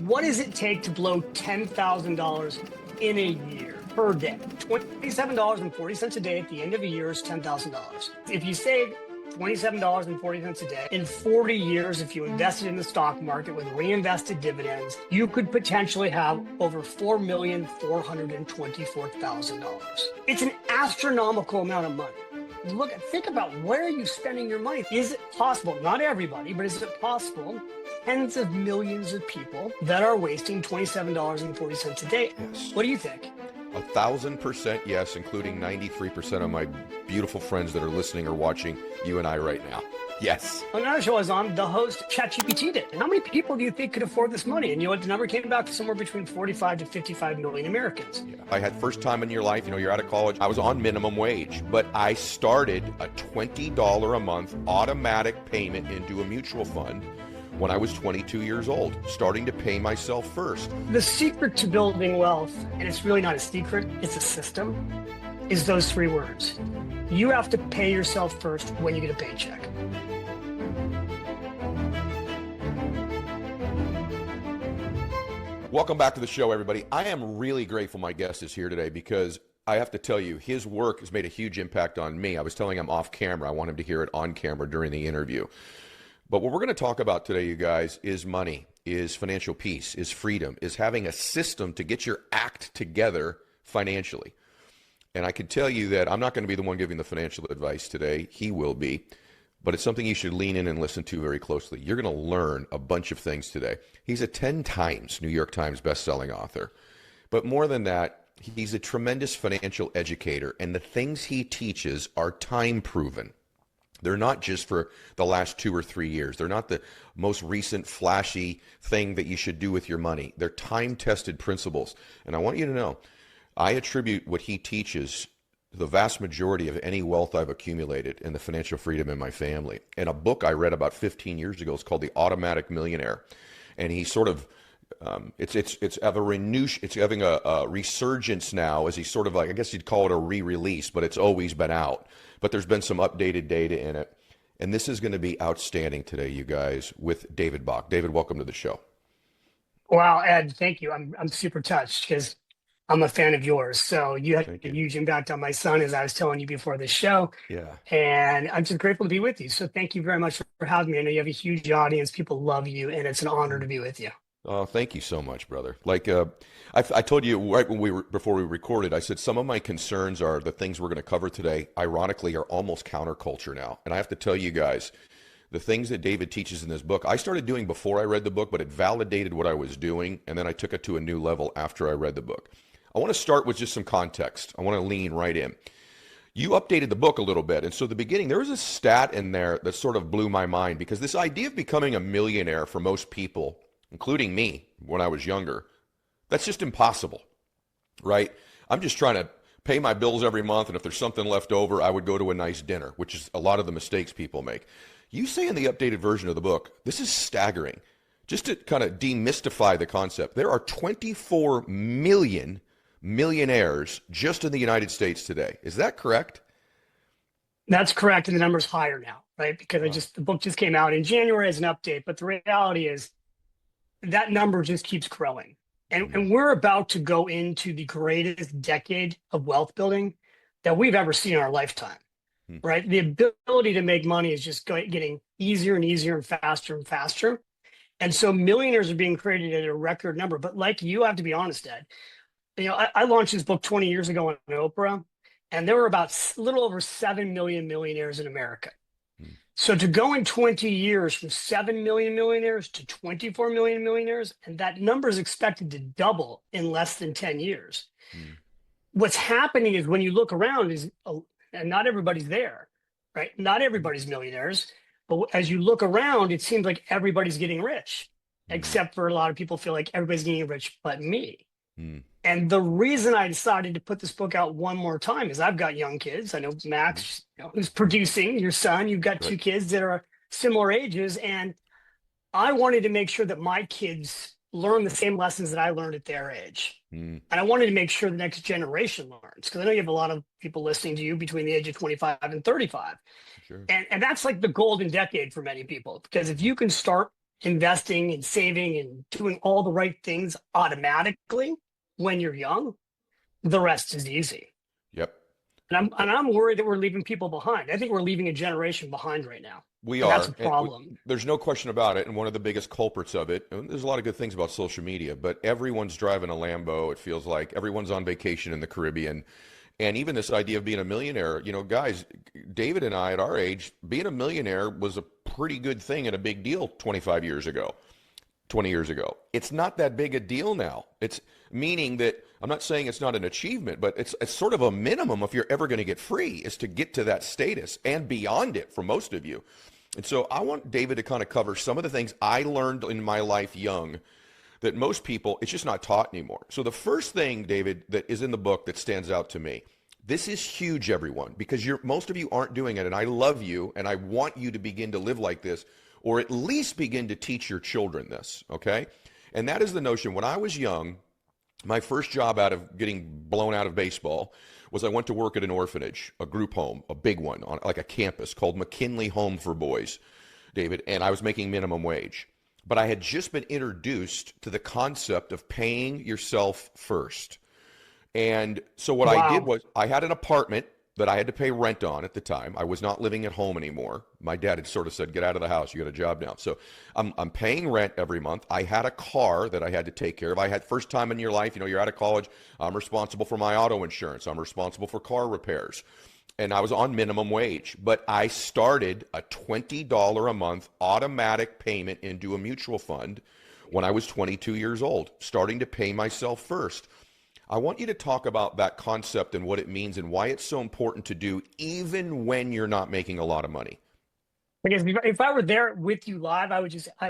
What does it take to blow $10,000 in a year per day? $27.40 a day at the end of a year is $10,000. If you save $27.40 a day in 40 years, if you invested in the stock market with reinvested dividends, you could potentially have over $4,424,000. It's an astronomical amount of money. Think about where are you spending your money? Is it possible? Not everybody, but is it possible? Tens of millions of people that are wasting $27.40 a day. Yes. What do you think? 1,000% yes, including 93% of my beautiful friends that are listening or watching you and I right now. Yes. Another show I was on, the host ChatGPT did. And how many people do you think could afford this money? And you know what? The number came back to somewhere between 45 to 55 million Americans. Yeah. I had first time in your life, you're out of college. I was on minimum wage, but I started a $20 a month automatic payment into a mutual fund when I was 22 years old, starting to pay myself first. The secret to building wealth, and it's really not a secret, it's a system, is those three words. You have to pay yourself first when you get a paycheck. Welcome back to the show, everybody. I am really grateful my guest is here today because I have to tell you, his work has made a huge impact on me. I was telling him off camera. I want him to hear it on camera during the interview. But what we're going to talk about today, you guys, is money, is financial peace, is freedom, is having a system to get your act together financially. And I can tell you that I'm not going to be the one giving the financial advice today. He will be. But it's something you should lean in and listen to very closely. You're going to learn a bunch of things today. He's a 10 times New York Times bestselling author. But more than that, he's a tremendous financial educator. And the things he teaches are time proven. They're not just for the last 2 or 3 years. They're not the most recent flashy thing that you should do with your money. They're time-tested principles. And I want you to know, I attribute what he teaches to the vast majority of any wealth I've accumulated and the financial freedom in my family. And a book I read about 15 years ago is called The Automatic Millionaire. And he sort of, it's having a resurgence now as he's sort of like, I guess you'd call it a re-release, but it's always been out. But there's been some updated data in it. And this is going to be outstanding today, you guys, with David Bach. David, welcome to the show. Wow, Ed, thank you. I'm super touched because I'm a fan of yours. So you had a huge impact on my son, as I was telling you before the show. Yeah. And I'm just grateful to be with you. So thank you very much for having me. I know you have a huge audience. People love you, and it's an honor to be with you. Oh, thank you so much, brother. Like I told you right when before we recorded, I said some of my concerns are the things we're going to cover today, ironically, are almost counterculture now. And I have to tell you guys, the things that David teaches in this book, I started doing before I read the book, but it validated what I was doing. And then I took it to a new level after I read the book. I want to start with just some context. I want to lean right in. You updated the book a little bit. And so at the beginning, there was a stat in there that sort of blew my mind because this idea of becoming a millionaire for most people, including me when I was younger, that's just impossible, right? I'm just trying to pay my bills every month, and if there's something left over, I would go to a nice dinner, which is a lot of the mistakes people make. You say in the updated version of the book, this is staggering. Just to kind of demystify the concept, there are 24 million millionaires just in the United States today. Is that correct? That's correct, and the number's higher now, right? Because the book just came out in January as an update, but the reality is that number just keeps growing. And we're about to go into the greatest decade of wealth building that we've ever seen in our lifetime, right? The ability to make money is just getting easier and easier and faster. And so millionaires are being created at a record number. But like you have to be honest, Ed, I launched this book 20 years ago on Oprah, and there were about a little over 7 million millionaires in America. So to go in 20 years from 7 million millionaires to 24 million millionaires, and that number is expected to double in less than 10 years. What's happening is when you look around and not everybody's there, right? Not everybody's millionaires, but as you look around, it seems like everybody's getting rich, except for a lot of people feel like everybody's getting rich but me. And the reason I decided to put this book out one more time is I've got young kids. I know Max, who's producing, your son, you've got two kids that are similar ages. And I wanted to make sure that my kids learn the same lessons that I learned at their age. And I wanted to make sure the next generation learns, because I know you have a lot of people listening to you between the age of 25 and 35. Sure. And that's like the golden decade for many people, because if you can start investing and saving and doing all the right things automatically when you're young, the rest is easy. Yep. And I'm worried that we're leaving people behind. I think we're leaving a generation behind right now. We And that's a are. And problem. there's no question about it. And one of the biggest culprits of it, and there's a lot of good things about social media, but everyone's driving a Lambo. It feels like everyone's on vacation in the Caribbean. And even this idea of being a millionaire, guys, David and I at our age, being a millionaire was a pretty good thing and a big deal 25 years ago, 20 years ago. It's not that big a deal now. It's meaning that I'm not saying it's not an achievement, but it's sort of a minimum if you're ever going to get free is to get to that status and beyond it for most of you. And so I want David to kind of cover some of the things I learned in my life young that most people, it's just not taught anymore. So the first thing, David, that is in the book that stands out to me, this is huge, everyone, because most of you aren't doing it, and I love you, and I want you to begin to live like this, or at least begin to teach your children this, okay? And that is the notion. When I was young, my first job out of getting blown out of baseball was I went to work at an orphanage, a group home, a big one, on like a campus called McKinley Home for Boys, David, and I was making minimum wage. But I had just been introduced to the concept of paying yourself first. And so what I did Wow. was I had an apartment that I had to pay rent on at the time. I was not living at home anymore. My dad had sort of said, get out of the house. You got a job now. So I'm paying rent every month. I had a car that I had to take care of. I had first time in your life, you're out of college. I'm responsible for my auto insurance. I'm responsible for car repairs. And I was on minimum wage, but I started a $20 a month automatic payment into a mutual fund when I was 22 years old, starting to pay myself first. I want you to talk about that concept and what it means and why it's so important to do even when you're not making a lot of money. Because if I were there with you live, I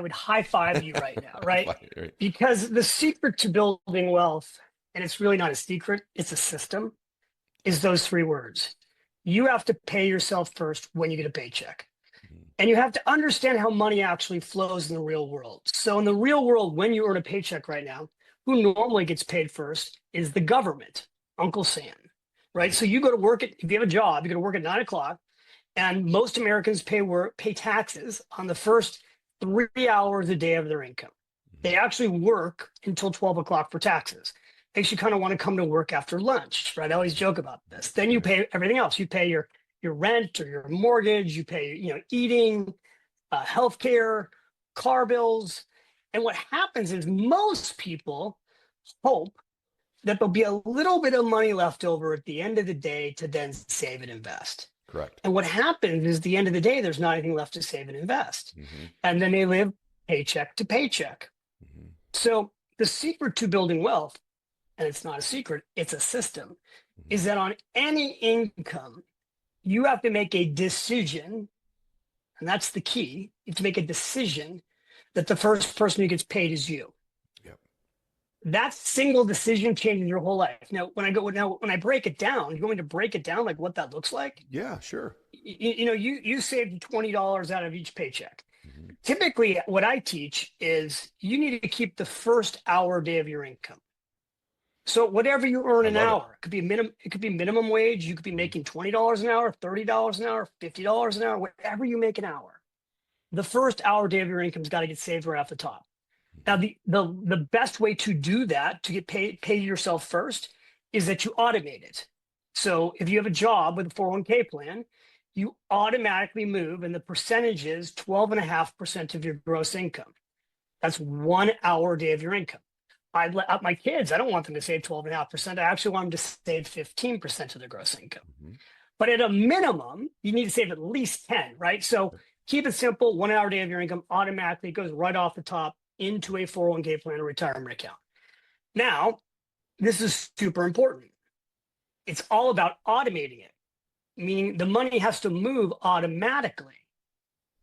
would high five you right now, right? Right. Because the secret to building wealth, and it's really not a secret, it's a system, is those three words. You have to pay yourself first when you get a paycheck. And you have to understand how money actually flows in the real world. So in the real world, when you earn a paycheck right now, who normally gets paid first is the government, Uncle Sam, right? So you go to work if you have a job, you go to work at 9 o'clock, and most Americans pay taxes on the first 3 hours a day of their income. They actually work until 12 o'clock for taxes. Makes you kind of want to come to work after lunch, right? I always joke about this. Then you pay everything else. You pay your rent or your mortgage. You pay, eating, healthcare, car bills. And what happens is most people hope that there'll be a little bit of money left over at the end of the day to then save and invest. Correct. And what happens is, the end of the day, there's not anything left to save and invest. And then they live paycheck to paycheck. So the secret to building wealth, and it's not a secret, it's a system, is that on any income, you have to make a decision, and that's the key. You have to make a decision that the first person who gets paid is you. Yep. That single decision changes your whole life. Now, when I break it down, you're going to break it down like what that looks like. Yeah, sure. You saved $20 out of each paycheck. Typically, what I teach is you need to keep the first hour a day of your income. So whatever you earn an hour, it could be minimum wage. You could be making $20 an hour, $30 an hour, $50 an hour, whatever you make an hour. The first hour a day of your income's got to get saved right off the top. Now, the best way to do that, to get pay yourself first, is that you automate it. So if you have a job with a 401k plan, you automatically move, and the percentage is 12.5% of your gross income. That's 1 hour a day of your income. My kids, I don't want them to save 12.5%. I actually want them to save 15% of their gross income. But at a minimum, you need to save at least 10, right? So keep it simple. 1 hour a day of your income automatically goes right off the top into a 401k plan or retirement account. Now, this is super important. It's all about automating it, meaning the money has to move automatically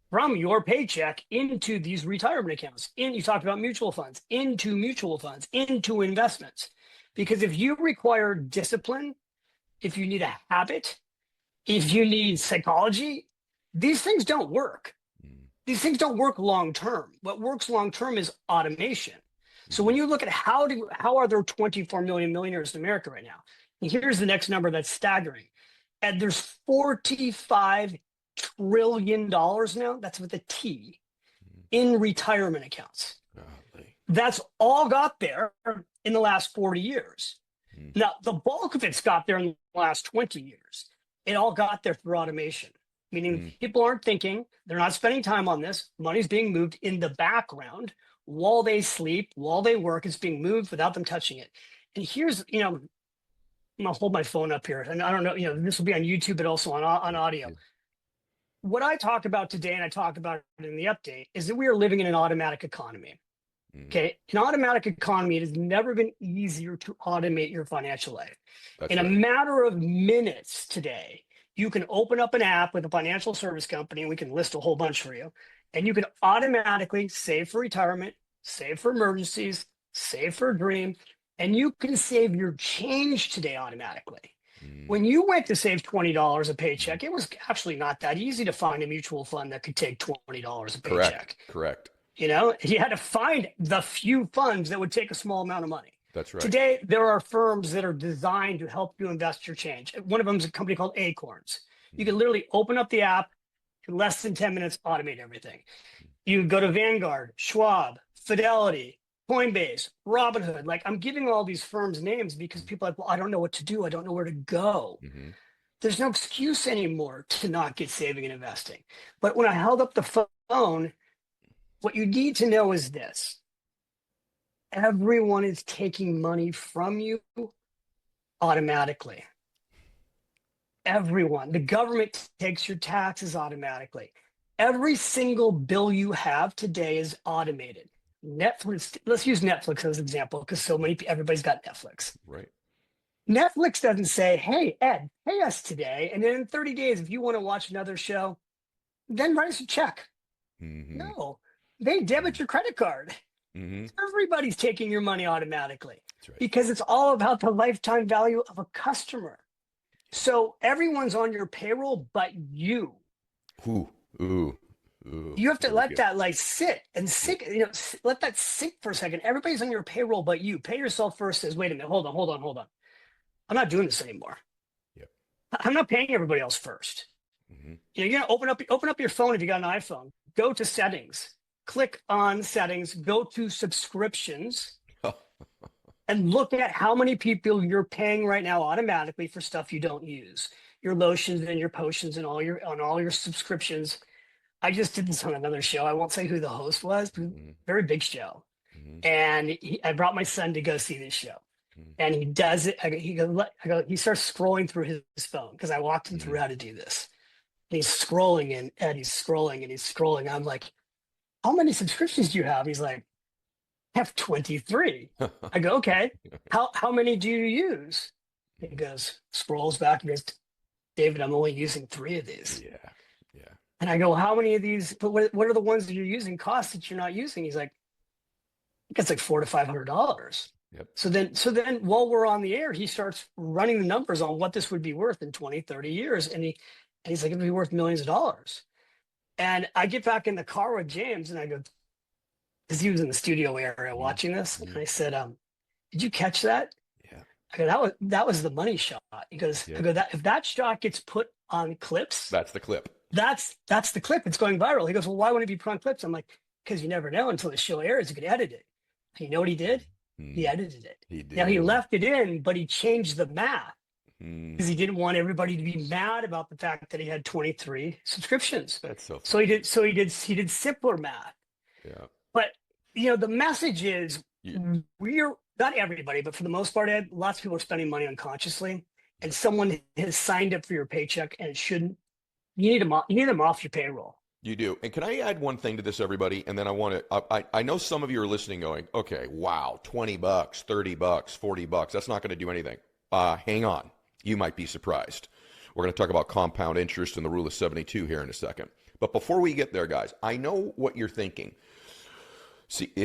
from your paycheck into these retirement accounts. You talked about mutual funds, into investments. Because if you require discipline, if you need a habit, if you need psychology, these things don't work. These things don't work long term. What works long term is automation. So when you look at how are there 24 million millionaires in America right now? And here's the next number that's staggering. And there's $45 trillion now, that's with a T, in retirement accounts. Golly. That's all got there in the last 40 years. Mm. Now, the bulk of it's got there in the last 20 years. It all got there through automation, meaning people aren't thinking, they're not spending time on this. Money's being moved in the background while they sleep, while they work. It's being moved without them touching it. And here's, I'm gonna hold my phone up here, and I don't know, this will be on YouTube, but also on audio. What I talk about today, and I talk about it in the update, is that we are living in an automatic economy. Okay, an automatic economy, it has never been easier to automate your financial life. That's In right. a matter of minutes today, you can open up an app with a financial service company, and we can list a whole bunch for you, and you can automatically save for retirement, save for emergencies, save for a dream, and you can save your change today automatically. When you went to save $20 a paycheck, it was actually not that easy to find a mutual fund that could take $20 a paycheck. Correct. You had to find the few funds that would take a small amount of money. That's right. Today, there are firms that are designed to help you invest your change. One of them is a company called Acorns. You can literally open up the app, in less than 10 minutes, automate everything. You go to Vanguard, Schwab, Fidelity, Coinbase, Robinhood. Like, I'm giving all these firms names because people are like, well, I don't know what to do. I don't know where to go. There's no excuse anymore to not get saving and investing. But when I held up the phone, what you need to know is this. Everyone is taking money from you automatically. Everyone. The government takes your taxes automatically. Every single bill you have today is automated. Netflix, let's use Netflix as an example, because everybody's got Netflix. Right. Netflix doesn't say, hey, Ed, pay us today. And then in 30 days, if you want to watch another show, then write us a check. No, they debit your credit card. Everybody's taking your money automatically. That's right. Because it's all about the lifetime value of a customer. So everyone's on your payroll but you. Ooh. You have to let that sit and sink, let that sink for a second. Everybody's on your payroll but you. Pay yourself first says, wait a minute, hold on. I'm not doing this anymore. Yep. I'm not paying everybody else first. You're gonna open up your phone if you got an iPhone. Go to settings, click on settings, go to subscriptions, and look at how many people you're paying right now automatically for stuff you don't use. Your lotions and your potions and all your subscriptions. I just did this on another show. I won't say who the host was, but very big show. And I brought my son to go see this show. And he does it. He starts scrolling through his phone because I walked him through how to do this. And he's scrolling and he's scrolling. I'm like, how many subscriptions do you have? He's like, I have 23. I go, okay. How many do you use? He goes, scrolls back and goes, David, I'm only using 3 of these. Yeah. And I go, how many of these, but what are the ones that you're using costs that you're not using? He's like, I think it's like $400 to $500. Yep. So then while we're on the air, he starts running the numbers on what this would be worth in 20, 30 years. And he's like, it'd be worth millions of dollars. And I get back in the car with James and I go, because he was in the studio area watching this. And I said, did you catch that? Yeah. I go, that was the money shot. He goes, I go, if that shot gets put on clips. That's the clip. That's the clip. It's going viral. He goes, well, why wouldn't it be put on clips? I'm like, because you never know until the show airs. You could edit it. You know what he did? He edited it. He did. Now he left it in, but he changed the math because he didn't want everybody to be mad about the fact that he had 23 subscriptions. That's so funny. So he did simpler math. Yeah. But the message is we're not everybody, but for the most part, Ed, lots of people are spending money unconsciously, and someone has signed up for your paycheck and it shouldn't. You need them off your payroll. You do. And can I add one thing to this, everybody? And then I know some of you are listening going, okay, wow, $20, $30, $40. That's not going to do anything. Hang on. You might be surprised. We're going to talk about compound interest and the rule of 72 here in a second. But before we get there, guys, I know what you're thinking.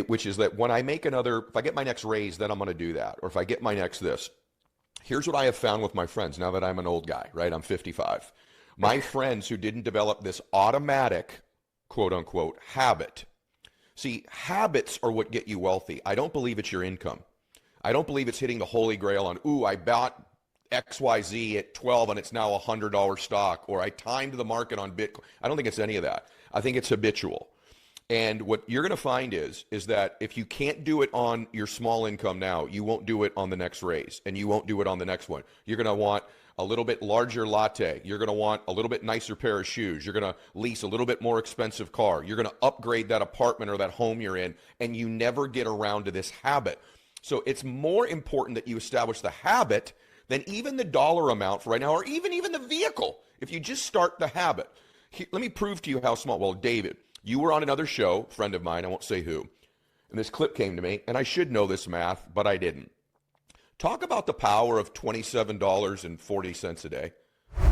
Which is that when I make if I get my next raise, then I'm going to do that. Or if I get my next this. Here's what I have found with my friends now that I'm an old guy, right? I'm 55. My friends who didn't develop this automatic, quote unquote, habit. See, habits are what get you wealthy. I don't believe it's your income. I don't believe it's hitting the holy grail on, I bought XYZ at 12 and it's now a $100 stock, or I timed the market on Bitcoin. I don't think it's any of that. I think it's habitual. And what you're going to find is that if you can't do it on your small income now, you won't do it on the next raise, and you won't do it on the next one. You're going to want a little bit larger latte. You're going to want a little bit nicer pair of shoes. You're going to lease a little bit more expensive car. You're going to upgrade that apartment or that home you're in, and you never get around to this habit. So it's more important that you establish the habit than even the dollar amount for right now, or even the vehicle. If you just start the habit. Let me prove to you how small. Well, David, you were on another show, friend of mine, I won't say who, and this clip came to me, and I should know this math, but I didn't. Talk about the power of $27.40 a day.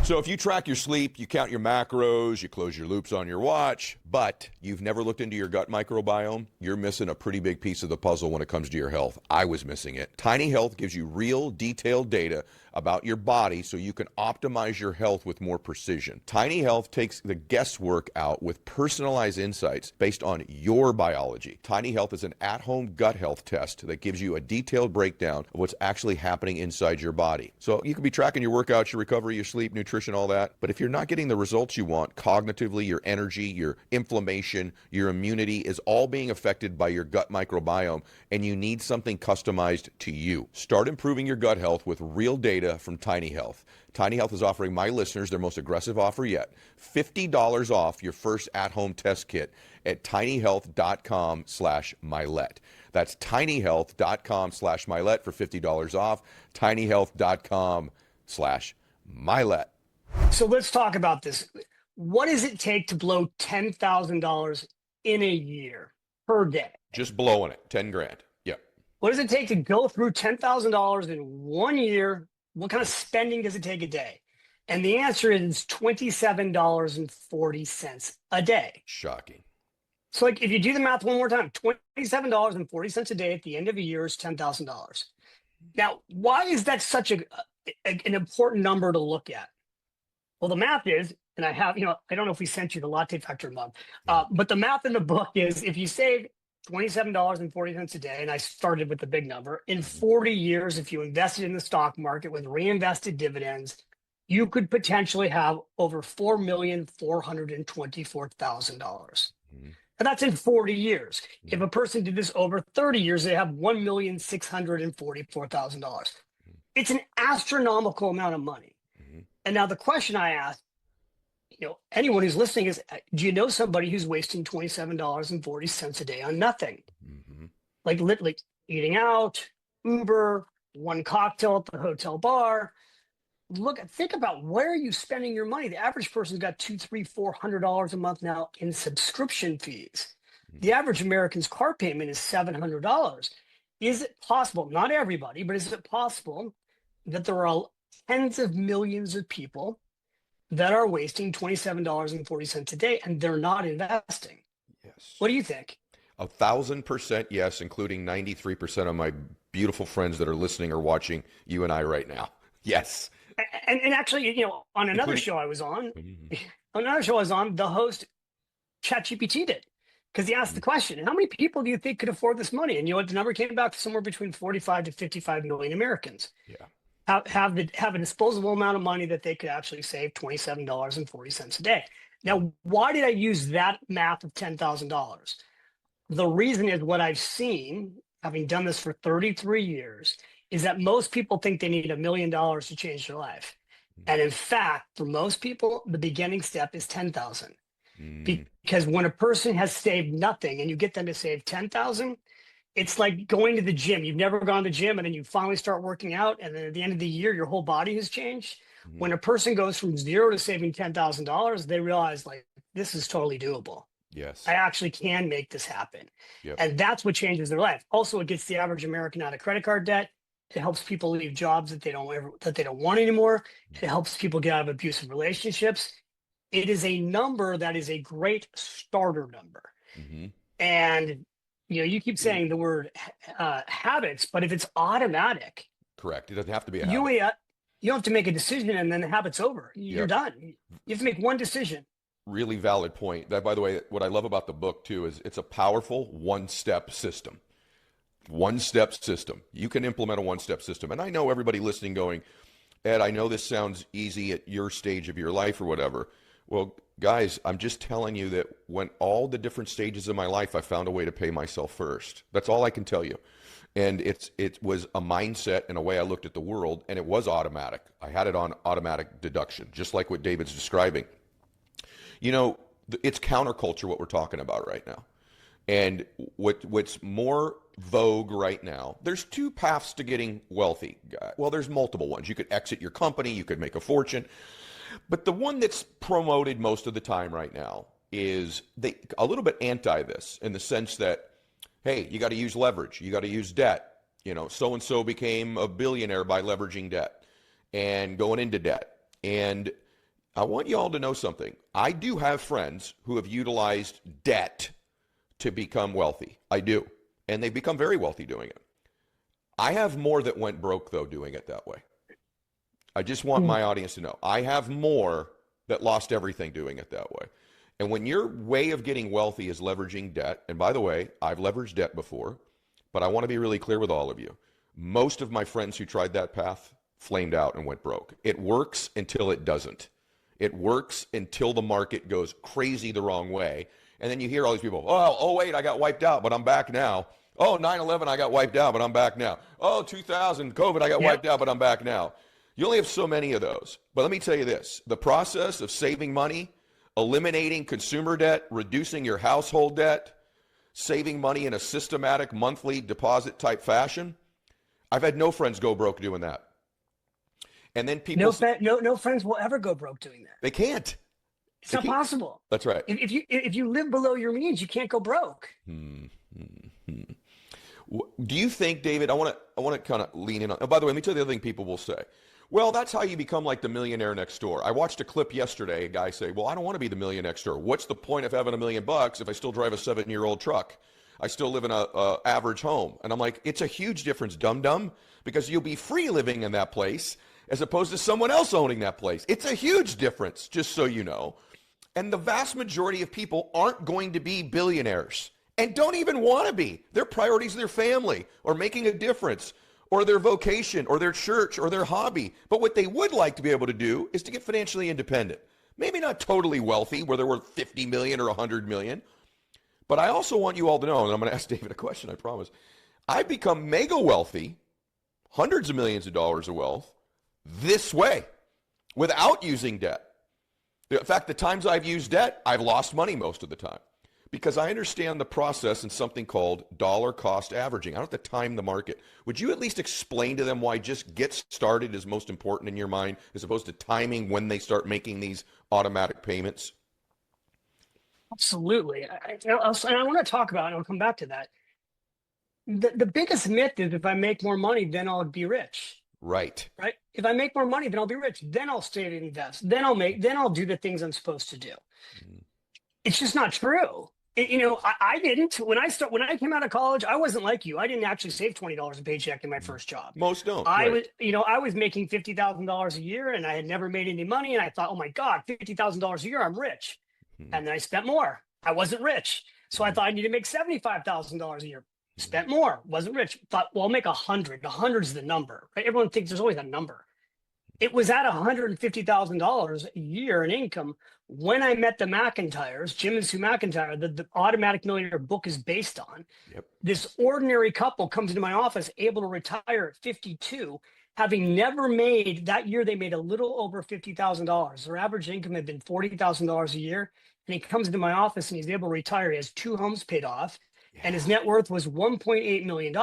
So if you track your sleep, you count your macros, you close your loops on your watch, but you've never looked into your gut microbiome, you're missing a pretty big piece of the puzzle when it comes to your health. I was missing it. Tiny Health gives you real, detailed data about your body so you can optimize your health with more precision. Tiny Health takes the guesswork out with personalized insights based on your biology. Tiny Health is an at-home gut health test that gives you a detailed breakdown of what's actually happening inside your body. So you could be tracking your workouts, your recovery, your sleep, nutrition, all that, but if you're not getting the results you want cognitively, your energy, your inflammation, your immunity is all being affected by your gut microbiome, and you need something customized to you. Start improving your gut health with real data from Tiny Health. Tiny Health is offering my listeners their most aggressive offer yet, $50 off your first at-home test kit at tinyhealth.com/Mylett. That's tinyhealth.com/Mylett for $50 off, tinyhealth.com/Mylett. So let's talk about this. What does it take to blow $10,000 in a year per day? Just blowing it, 10 grand. Yep. What does it take to go through $10,000 in 1 year? What kind of spending does it take a day? And the answer is $27.40 a day. Shocking. So like if you do the math one more time, $27.40 a day at the end of a year is $10,000. Now, why is that such an important number to look at? Well, the math is, and I have, I don't know if we sent you the latte factor mug, but the math in the book is if you save $27.40 a day, and I started with the big number, in 40 years, if you invested in the stock market with reinvested dividends, you could potentially have over $4,424,000. And that's in 40 years. If a person did this over 30 years, they have $1,644,000. It's an astronomical amount of money. And now the question I ask, anyone who's listening is, do you know somebody who's wasting $27.40 a day on nothing? Like literally eating out, Uber, one cocktail at the hotel bar. Think about where are you spending your money? The average person's got $200, $300, $400 a month now in subscription fees. The average American's car payment is $700. Is it possible, not everybody, but is it possible that there are tens of millions of people that are wasting $27.40 a day and they're not investing? Yes. What do you think? 1,000% yes, including 93% of my beautiful friends that are listening or watching you and I right now. Yes. And actually, on another show I was on, the host ChatGPT did, because he asked the question, how many people do you think could afford this money? And what the number came back to somewhere between 45 to 55 million Americans. Yeah. Have a disposable amount of money that they could actually save $27.40 a day. Now, why did I use that math of $10,000? The reason is what I've seen, having done this for 33 years, is that most people think they need $1 million to change their life. And in fact, for most people, the beginning step is 10,000. Because when a person has saved nothing and you get them to save 10,000, it's like going to the gym. You've never gone to the gym and then you finally start working out. And then at the end of the year, your whole body has changed. When a person goes from zero to saving $10,000, they realize this is totally doable. Yes. I actually can make this happen. Yep. And that's what changes their life. Also, it gets the average American out of credit card debt. It helps people leave jobs that they don't want anymore. It helps people get out of abusive relationships. It is a number that is a great starter number. And you keep saying the word habits, but if it's automatic, correct. It doesn't have to be a habit. You don't have to make a decision and then the habit's over. You're done. You have to make one decision. Really valid point. That, by the way, what I love about the book too is it's a powerful one-step system. One-step system. You can implement a one-step system. And I know everybody listening going, Ed, I know this sounds easy at your stage of your life or whatever, Well, guys, I'm just telling you that when all the different stages of my life, I found a way to pay myself first. That's all I can tell you. And it was a mindset and a way I looked at the world, and it was automatic. I had it on automatic deduction, just like what David's describing. You know, it's counterculture what we're talking about right now. And what's more vogue right now, there's two paths to getting wealthy. Well, there's multiple ones. You could exit your company, you could make a fortune. But the one that's promoted most of the time right now is a little bit anti this, in the sense that, hey, you got to use leverage, you got to use debt. You know, so and so became a billionaire by leveraging debt and going into debt. And I want you all to know something. I do have friends who have utilized debt to become wealthy. I do. And they've become very wealthy doing it. I have more that went broke, though, doing it that way. I just want my audience to know. I have more that lost everything doing it that way. And when your way of getting wealthy is leveraging debt, and by the way, I've leveraged debt before, but I want to be really clear with all of you. Most of my friends who tried that path flamed out and went broke. It works until it doesn't. It works until the market goes crazy the wrong way. And then you hear all these people, oh, 08, I got wiped out, but I'm back now. Oh, 9/11, I got wiped out, but I'm back now. Oh, 2000, COVID, I got wiped out, but I'm back now. You only have so many of those. But let me tell you this. The process of saving money, eliminating consumer debt, reducing your household debt, saving money in a systematic monthly deposit type fashion, I've had no friends go broke doing that. And then people... No friends will ever go broke doing that. They can't. It's not possible. That's right. If you live below your means, you can't go broke. Do you think, David, I want to kind of lean in on... Oh, by the way, let me tell you the other thing people will say. Well, that's how you become like the millionaire next door. I watched a clip yesterday, a guy say, well, I don't want to be the millionaire next door. What's the point of having $1 million if I still drive a 7-year-old truck? I still live in a average home. And I'm like, it's a huge difference, dum-dum, because you'll be free living in that place as opposed to someone else owning that place. It's a huge difference, just so you know. And the vast majority of people aren't going to be billionaires and don't even want to be. Their priorities are their family or making a difference or their vocation or their church or their hobby. But what they would like to be able to do is to get financially independent. Maybe not totally wealthy where they're worth 50 million or 100 million. But I also want you all to know, and I'm going to ask David a question, I promise. I've become mega wealthy, hundreds of millions of dollars of wealth, this way, without using debt. In fact, the times I've used debt, I've lost money most of the time because I understand the process in something called dollar cost averaging. I don't have to time the market. Would you at least explain to them why just get started is most important in your mind as opposed to timing when they start making these automatic payments? Absolutely. I want to talk about, and I'll come back to that. The biggest myth is if I make more money, then I'll be rich. Right. Right. If I make more money, then I'll be rich. Then I'll stay and invest. Then I'll do the things I'm supposed to do. It's just not true. I didn't. When I came out of college, I wasn't like you. I didn't actually save $20 a paycheck in my first job. Most don't. I was making $50,000 a year and I had never made any money. And I thought, oh my God, $50,000 a year, I'm rich. And then I spent more. I wasn't rich. So I thought I need to make $75,000 a year. Spent more, wasn't rich. Thought, well, I'll make 100. 100 is the number, right? Everyone thinks there's always a number. It was at $150,000 a year in income when I met the McIntyres, Jim and Sue McIntyre, the Automatic Millionaire book is based on. Yep. This ordinary couple comes into my office, able to retire at 52, having never made, that year they made a little over $50,000. Their average income had been $40,000 a year. And he comes into my office and he's able to retire. He has 2 homes paid off. And his net worth was $1.8 million.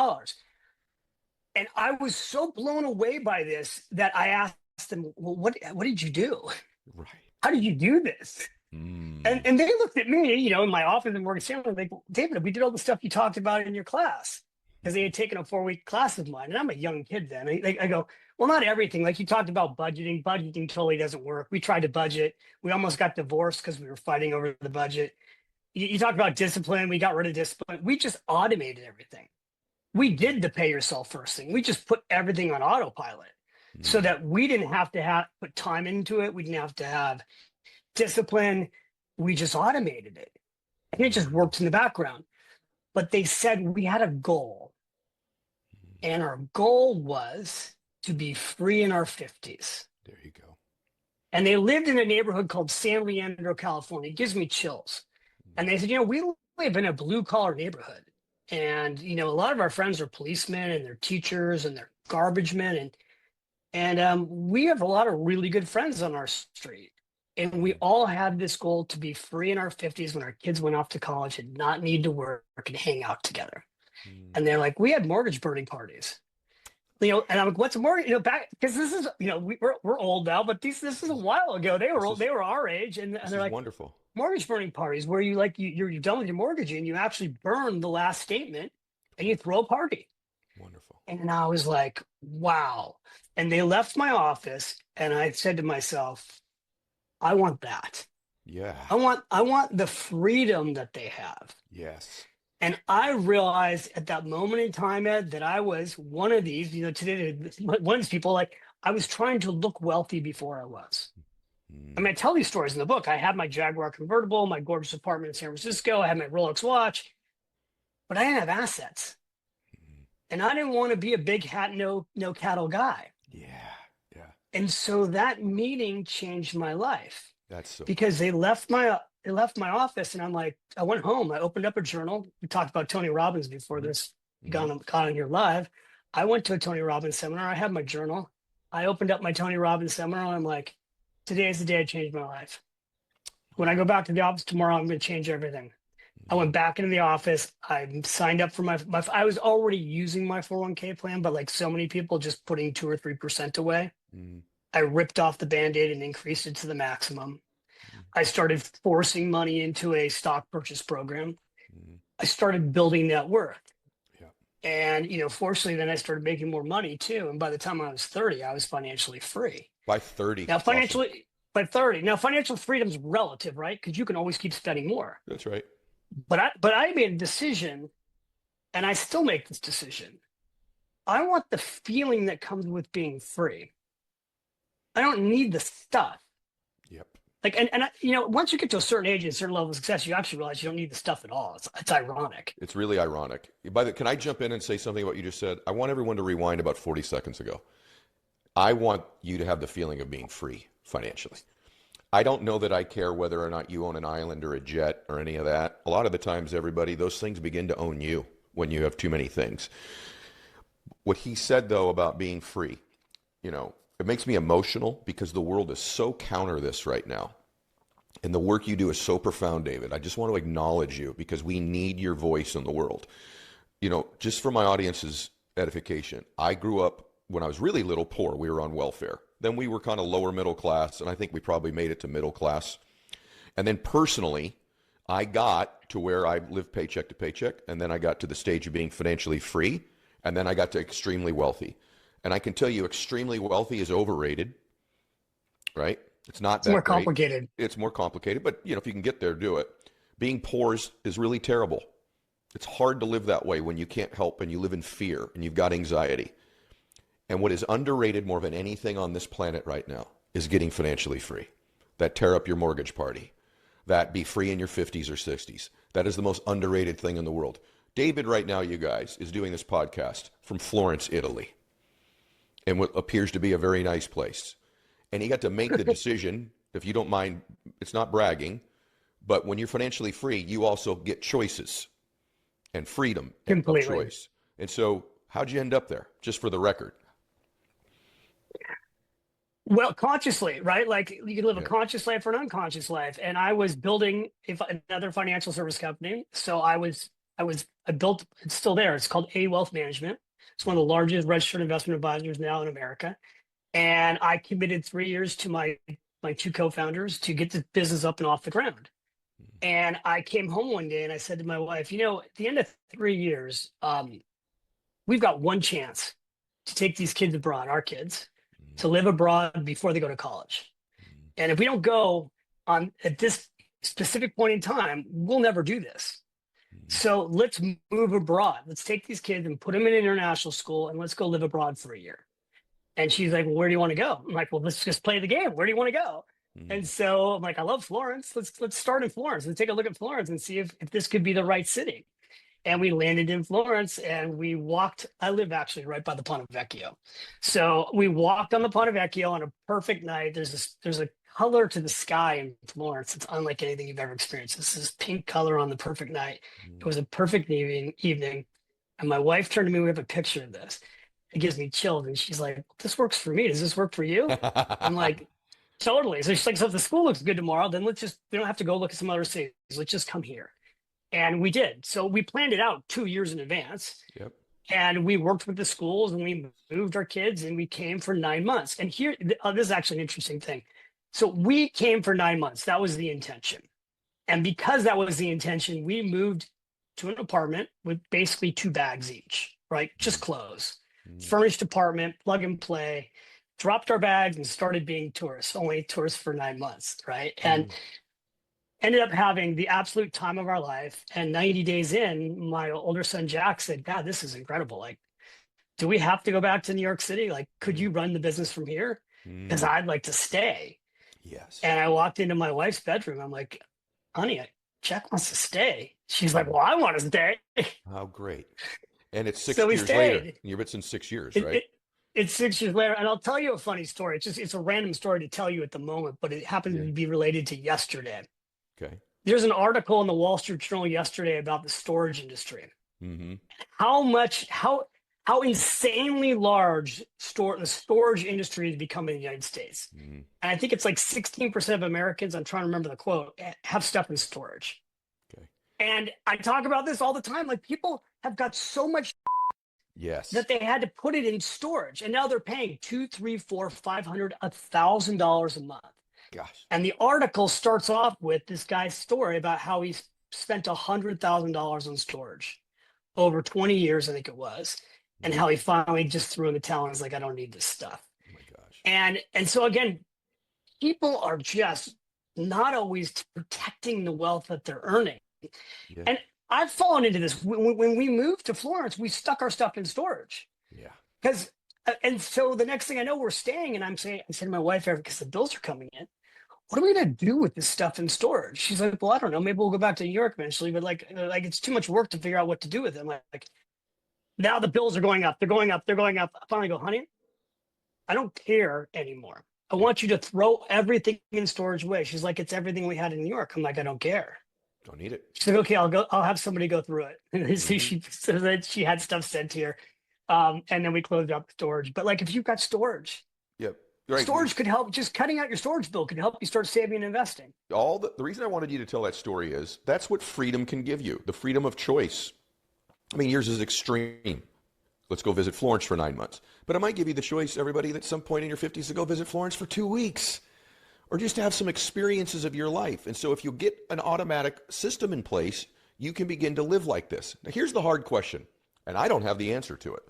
And I was so blown away by this that I asked them, well, what did you do? Right. How did you do this? And they looked at me, in my office in Morgan Stanley, like, David, we did all the stuff you talked about in your class. Because they had taken a 4-week class of mine. And I'm a young kid then. I go, well, not everything. Like you talked about budgeting. Budgeting totally doesn't work. We tried to budget. We almost got divorced because we were fighting over the budget. You talked about discipline. We got rid of discipline. We just automated everything. We did the pay yourself first thing. We just put everything on autopilot so that we didn't have to put time into it. We didn't have to have discipline. We just automated it. And it just worked in the background. But they said we had a goal. And our goal was to be free in our 50s. There you go. And they lived in a neighborhood called San Leandro, California. It gives me chills. And they said, we live in a blue collar neighborhood. And, a lot of our friends are policemen and they're teachers and they're garbage men. And we have a lot of really good friends on our street. And we all had this goal to be free in our 50s when our kids went off to college and not need to work and hang out together. Mm. And they're like, we had mortgage burning parties. And I'm like, what's a mortgage? Back because this is, we're old now, but this is a while ago. They were our age, and This they're is like wonderful. mortgage burning parties where you're done with your mortgage and you actually burn the last statement and you throw a party. Wonderful. And I was like, wow. And they left my office, and I said to myself, I want that. Yeah. I want the freedom that they have. Yes. And I realized at that moment in time, Ed, that I was one of these, today, one of these people, like I was trying to look wealthy before I was. Mm. I mean, I tell these stories in the book. I had my Jaguar convertible, my gorgeous apartment in San Francisco. I had my Rolex watch, but I didn't have assets. Mm. And I didn't want to be a big hat, no cattle guy. Yeah. Yeah. And so that meeting changed my life That's so because they left my office, and I'm like, I went home. I opened up a journal. We talked about Tony Robbins before this got on here live. I went to a Tony Robbins seminar. I had my journal. I opened up my Tony Robbins seminar, and I'm like, today is the day I changed my life. When I go back to the office tomorrow, I'm going to change everything. I went back into the office. I signed up for my I was already using my 401k plan, but like so many people, just putting 2 or 3% away. Mm. I ripped off the Band-Aid and increased it to the maximum. I started forcing money into a stock purchase program. Mm. I started building net worth. Yeah. And, fortunately, then I started making more money too. And by the time I was 30, I was financially free. By 30. Now, Awesome. by 30, now financial freedom's relative, right? Because you can always keep spending more. That's right. But I made a decision, and I still make this decision. I want the feeling that comes with being free. I don't need the stuff. Yep. Like, and once you get to a certain age and a certain level of success, you actually realize you don't need the stuff at all. It's ironic. It's really ironic. Can I jump in and say something about what you just said? I want everyone to rewind about 40 seconds ago. I want you to have the feeling of being free financially. I don't know that I care whether or not you own an island or a jet or any of that. A lot of the times, those things begin to own you when you have too many things. What he said, though, about being free, it makes me emotional because the world is so counter this right now. And the work you do is so profound, David. I just want to acknowledge you because we need your voice in the world. Just for my audience's edification, I grew up when I was really little poor. We were on welfare. Then we were kind of lower middle class, and I think we probably made it to middle class. And then personally, I got to where I lived paycheck to paycheck, and then I got to the stage of being financially free, and then I got to extremely wealthy. And I can tell you extremely wealthy is overrated, right? It's not that more great. Complicated. It's more complicated, but if you can get there, do it. Being poor is really terrible. It's hard to live that way when you can't help and you live in fear and you've got anxiety. And what is underrated more than anything on this planet right now is getting financially free. That tear up your mortgage party. That be free in your 50s or 60s. That is the most underrated thing in the world. David right now, you guys, is doing this podcast from Florence, Italy, in what appears to be a very nice place. And he got to make the decision, if you don't mind, it's not bragging, but when you're financially free, you also get choices and freedom and choice. And so how'd you end up there, just for the record? Well, consciously, right? Like you can live a conscious life or an unconscious life. And I was building another financial service company. So I built, it's still there. It's called A Wealth Management. It's one of the largest registered investment advisors now in America. And I committed 3 years to my two co-founders to get the business up and off the ground. And I came home one day and I said to my wife, at the end of 3 years, we've got one chance to take these kids abroad, our kids, to live abroad before they go to college. And if we don't go at this specific point in time, we'll never do this. So let's move abroad. Let's take these kids and put them in international school and let's go live abroad for a year. And she's like, well, where do you want to go? I'm like, well, let's just play the game. Where do you want to go? And so I'm like, I love Florence. Let's start in Florence and take a look at Florence and see if this could be the right city. And we landed in Florence and we walked. I live actually right by the Ponte Vecchio. So we walked on the Ponte Vecchio on a perfect night. There's a color to the sky in Florence. It's unlike anything you've ever experienced. This is pink color on the perfect night. It was a perfect evening. And my wife turned to me, we have a picture of this. It gives me chills. And she's like, this works for me. Does this work for you? I'm like, totally. So she's like, so if the school looks good tomorrow, then we don't have to go look at some other cities. Let's just come here. And we did. So we planned it out 2 years in advance. Yep. And we worked with the schools and we moved our kids and we came for 9 months. And here, this is actually an interesting thing. So we came for 9 months. That was the intention. And because that was the intention, we moved to an apartment with basically 2 bags each, right? Just clothes, furnished apartment, plug and play, dropped our bags and started being tourists, only tourists for 9 months, right? And ended up having the absolute time of our life. And 90 days in, my older son, Jack, said, God, this is incredible. Like, do we have to go back to New York City? Like, could you run the business from here? Because I'd like to stay. Yes. And I walked into my wife's bedroom. I'm like, honey, Jack wants to stay. She's like, well, I want to stay. How great. And it's 6 So we years later. stayed. You've been in 6 years, right? It's 6 years later. And I'll tell you a funny story. It's a random story to tell you at the moment, but it happens to be related to yesterday. Okay. There's an article in the Wall Street Journal yesterday about the storage industry. How insanely large the storage industry has become in the United States. And I think it's like 16% of Americans, I'm trying to remember the quote, have stuff in storage. Okay. And I talk about this all the time. Like, people have got so much that they had to put it in storage. And now they're paying $200, $300, $400, $500, $1,000 a month. Gosh. And the article starts off with this guy's story about how he's spent $100,000 on storage over 20 years, I think it was, and how he finally just threw in the towel and was like, I don't need this stuff. Oh my gosh. And so again, people are just not always protecting the wealth that they're earning. Yeah. And I've fallen into this. When we moved to Florence, we stuck our stuff in storage. Yeah. And so the next thing I know, we're staying, and I said to my wife, because the bills are coming in, what are we going to do with this stuff in storage? She's like, well, I don't know. Maybe we'll go back to New York eventually, but like it's too much work to figure out what to do with it. I'm like, now the bills are going up. They're going up. They're going up. I finally go, honey, I don't care anymore. I want you to throw everything in storage away. She's like, it's everything we had in New York. I'm like, I don't care. Don't need it. She's like, okay, I'll have somebody go through it. And so she said she had stuff sent here. And then we closed out the storage. But like, if you've got storage, Yep. Right. storage could help. Just cutting out your storage bill could help you start saving and investing. The reason I wanted you to tell that story is that's what freedom can give you, the freedom of choice. I mean, yours is extreme. Let's go visit Florence for 9 months. But it might give you the choice, everybody, at some point in your 50s to go visit Florence for 2 weeks or just to have some experiences of your life. And so if you get an automatic system in place, you can begin to live like this. Now, here's the hard question, and I don't have the answer to it.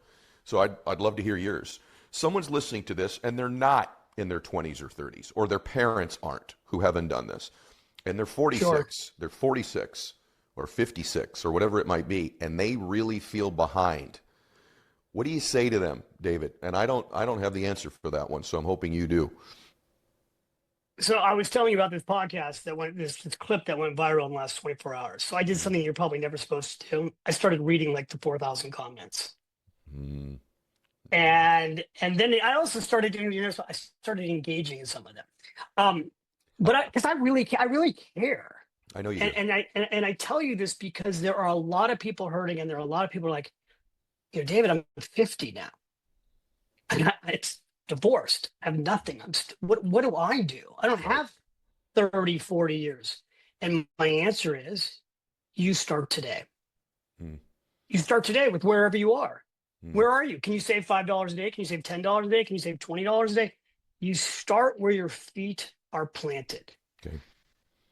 So I'd love to hear yours. Someone's listening to this, and they're not in their 20s or 30s, or their parents aren't who haven't done this. And they're 46, they're 46, or 56, or whatever it might be, and they really feel behind. What do you say to them, David? And I don't have the answer for that one, so I'm hoping you do. So I was telling you about this podcast this clip that went viral in the last 24 hours. So I did something you're probably never supposed to do. I started reading like the 4,000 comments. And then I also started doing, I started engaging in some of them. But because I really care. I know you do. And I tell you this because there are a lot of people hurting, and there are a lot of people like, David, I'm 50 now. And it's divorced. I have nothing. What do I do? I don't have 30, 40 years. And my answer is, you start today. You start today with wherever you are. Where are you? Can you save $5 a day? Can you save $10 a day? Can you save $20 a day? You start where your feet are planted. Okay.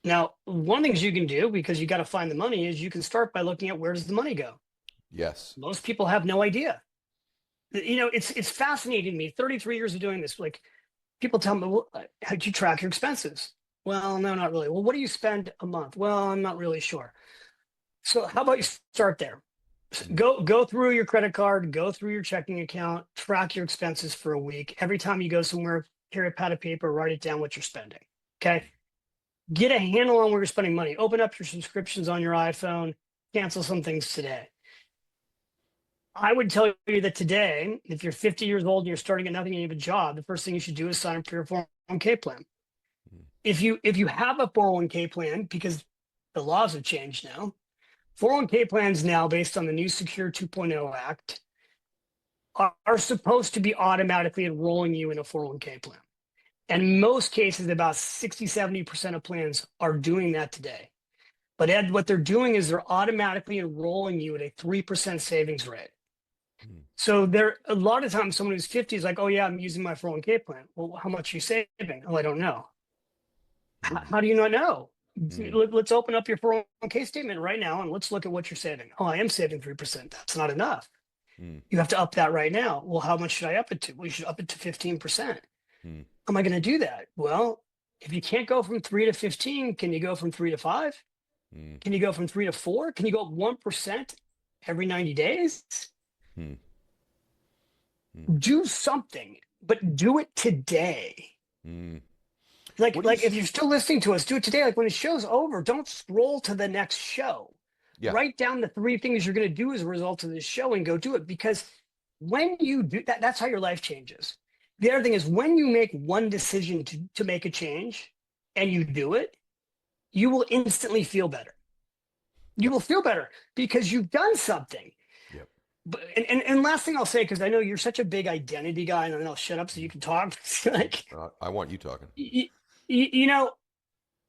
Now, one of the things you can do, because you got to find the money, is you can start by looking at where does the money go? Yes. Most people have no idea. It's fascinating to me. 33 years of doing this. Like, people tell me, well, how do you track your expenses? Well, no, not really. Well, what do you spend a month? Well, I'm not really sure. So how about you start there? Go through your credit card, go through your checking account, track your expenses for a week. Every time you go somewhere, carry a pad of paper, write it down what you're spending. Okay. Get a handle on where you're spending money. Open up your subscriptions on your iPhone, cancel some things today. I would tell you that today, if you're 50 years old and you're starting at nothing and you have a job, the first thing you should do is sign up for your 401k plan. if you have a 401k plan, because the laws have changed now, 401k plans now, based on the new Secure 2.0 Act, are supposed to be automatically enrolling you in a 401k plan. And in most cases, about 60-70% of plans are doing that today. But Ed, what they're doing is they're automatically enrolling you at a 3% savings rate. So there, a lot of times someone who's 50 is like, oh yeah, I'm using my 401k plan. Well, how much are you saving? Oh, I don't know. How do you not know? Let's open up your 401k statement right now and let's look at what you're saving. Oh, I am saving 3%. That's not enough. You have to up that right now. Well, how much should I up it to? Well, you should up it to 15%. How am I going to do that? Well, if you can't go from 3 to 15, can you go from 3 to 5? Can you go from 3 to 4? Can you go up 1% every 90 days? Do something, but do it today. Like if you're still listening to us, do it today. Like when the show's over, don't scroll to the next show. Yeah. Write down the 3 things you're going to do as a result of this show and go do it. Because when you do that, that's how your life changes. The other thing is when you make one decision to make a change and you do it, you will instantly feel better. You will feel better because you've done something. Yep. But, and last thing I'll say, because I know you're such a big identity guy, and then I'll shut up so you can talk. Like, I want you talking. You know,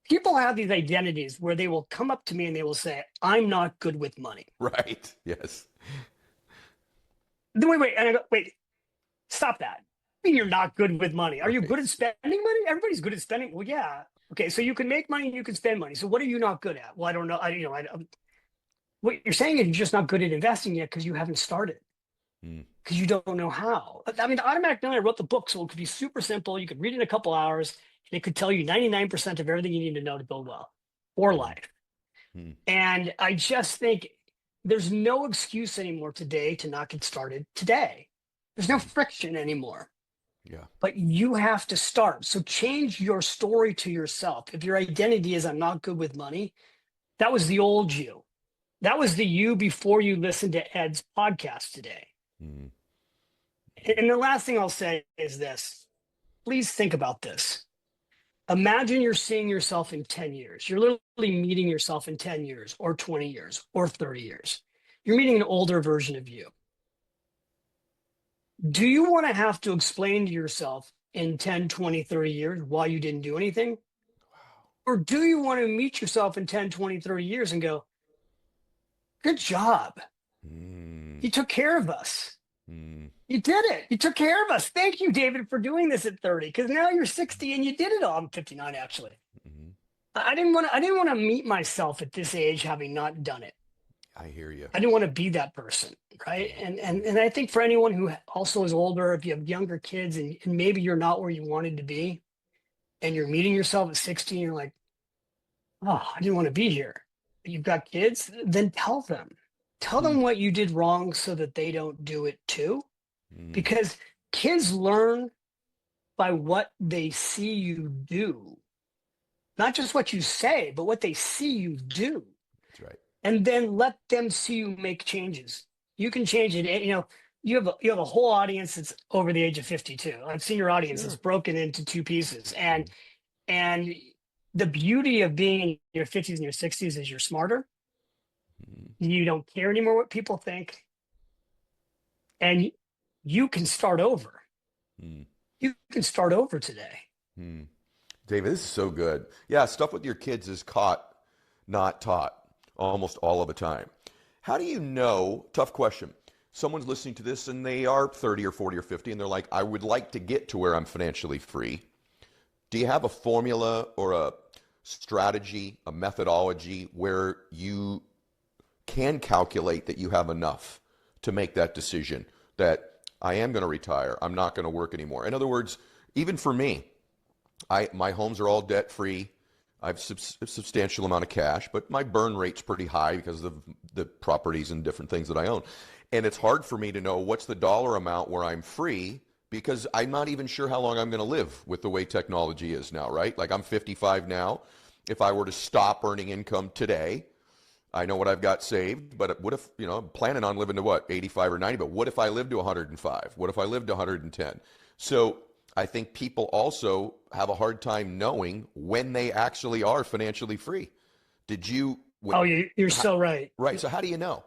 people have these identities where they will come up to me and they will say, I'm not good with money. Right. Yes. Then wait. And I go, wait, stop that. I mean, you're not good with money. Are you good at spending money? Everybody's good at spending. Well, yeah. Okay. So you can make money and you can spend money. So what are you not good at? Well, I don't know. What you're saying is you're just not good at investing yet because you haven't started. Because you don't know how. I mean, the Automatic Millionaire wrote the book, so it could be super simple. You could read it in a couple hours, and it could tell you 99% of everything you need to know to build wealth or life. And I just think there's no excuse anymore today to not get started today. There's no friction anymore. Yeah. But you have to start. So change your story to yourself. If your identity is I'm not good with money, that was the old you. That was the you before you listened to Ed's podcast today. And the last thing I'll say is this. Please think about this. Imagine you're seeing yourself in 10 years. You're literally meeting yourself in 10 years or 20 years or 30 years. You're meeting an older version of you. Do you want to have to explain to yourself in 10, 20, 30 years why you didn't do anything? Wow. Or do you want to meet yourself in 10, 20, 30 years and go, good job. You took care of us. You did it. You took care of us. Thank you, David, for doing this at 30, because now you're 60 and you did it all. I'm 59, actually. I didn't want to meet myself at this age having not done it. I hear you. I didn't want to be that person, right? And I think for anyone who also is older, if you have younger kids and maybe you're not where you wanted to be, and you're meeting yourself at 60 and you're like, oh, I didn't want to be here. But you've got kids, then tell them. Tell them what you did wrong so that they don't do it too. Because kids learn by what they see you do. Not just what you say, but what they see you do. That's right. And then let them see you make changes. You can change it. You know, you have a whole audience that's over the age of 52. I've seen your audience that's broken into 2 pieces. And the beauty of being in your 50s and your 60s is you're smarter. You don't care anymore what people think. And you can start over. You can start over today. David, this is so good. Yeah, stuff with your kids is caught, not taught, almost all of the time. How do you know, tough question, someone's listening to this and they are 30 or 40 or 50 and they're like, I would like to get to where I'm financially free. Do you have a formula or a strategy, a methodology where you can calculate that you have enough to make that decision that I am going to retire, I'm not going to work anymore? In other words, even for me, my homes are all debt free. I have a substantial amount of cash, but my burn rate's pretty high because of the properties and different things that I own. And it's hard for me to know what's the dollar amount where I'm free because I'm not even sure how long I'm going to live with the way technology is now, right? Like I'm 55 now. If I were to stop earning income today, I know what I've got saved, but what if, I'm planning on living to 85 or 90, but what if I live to 105? What if I live to 110? So I think people also have a hard time knowing when they actually are financially free. Did you? Oh, you're so right. Right. So how do you know?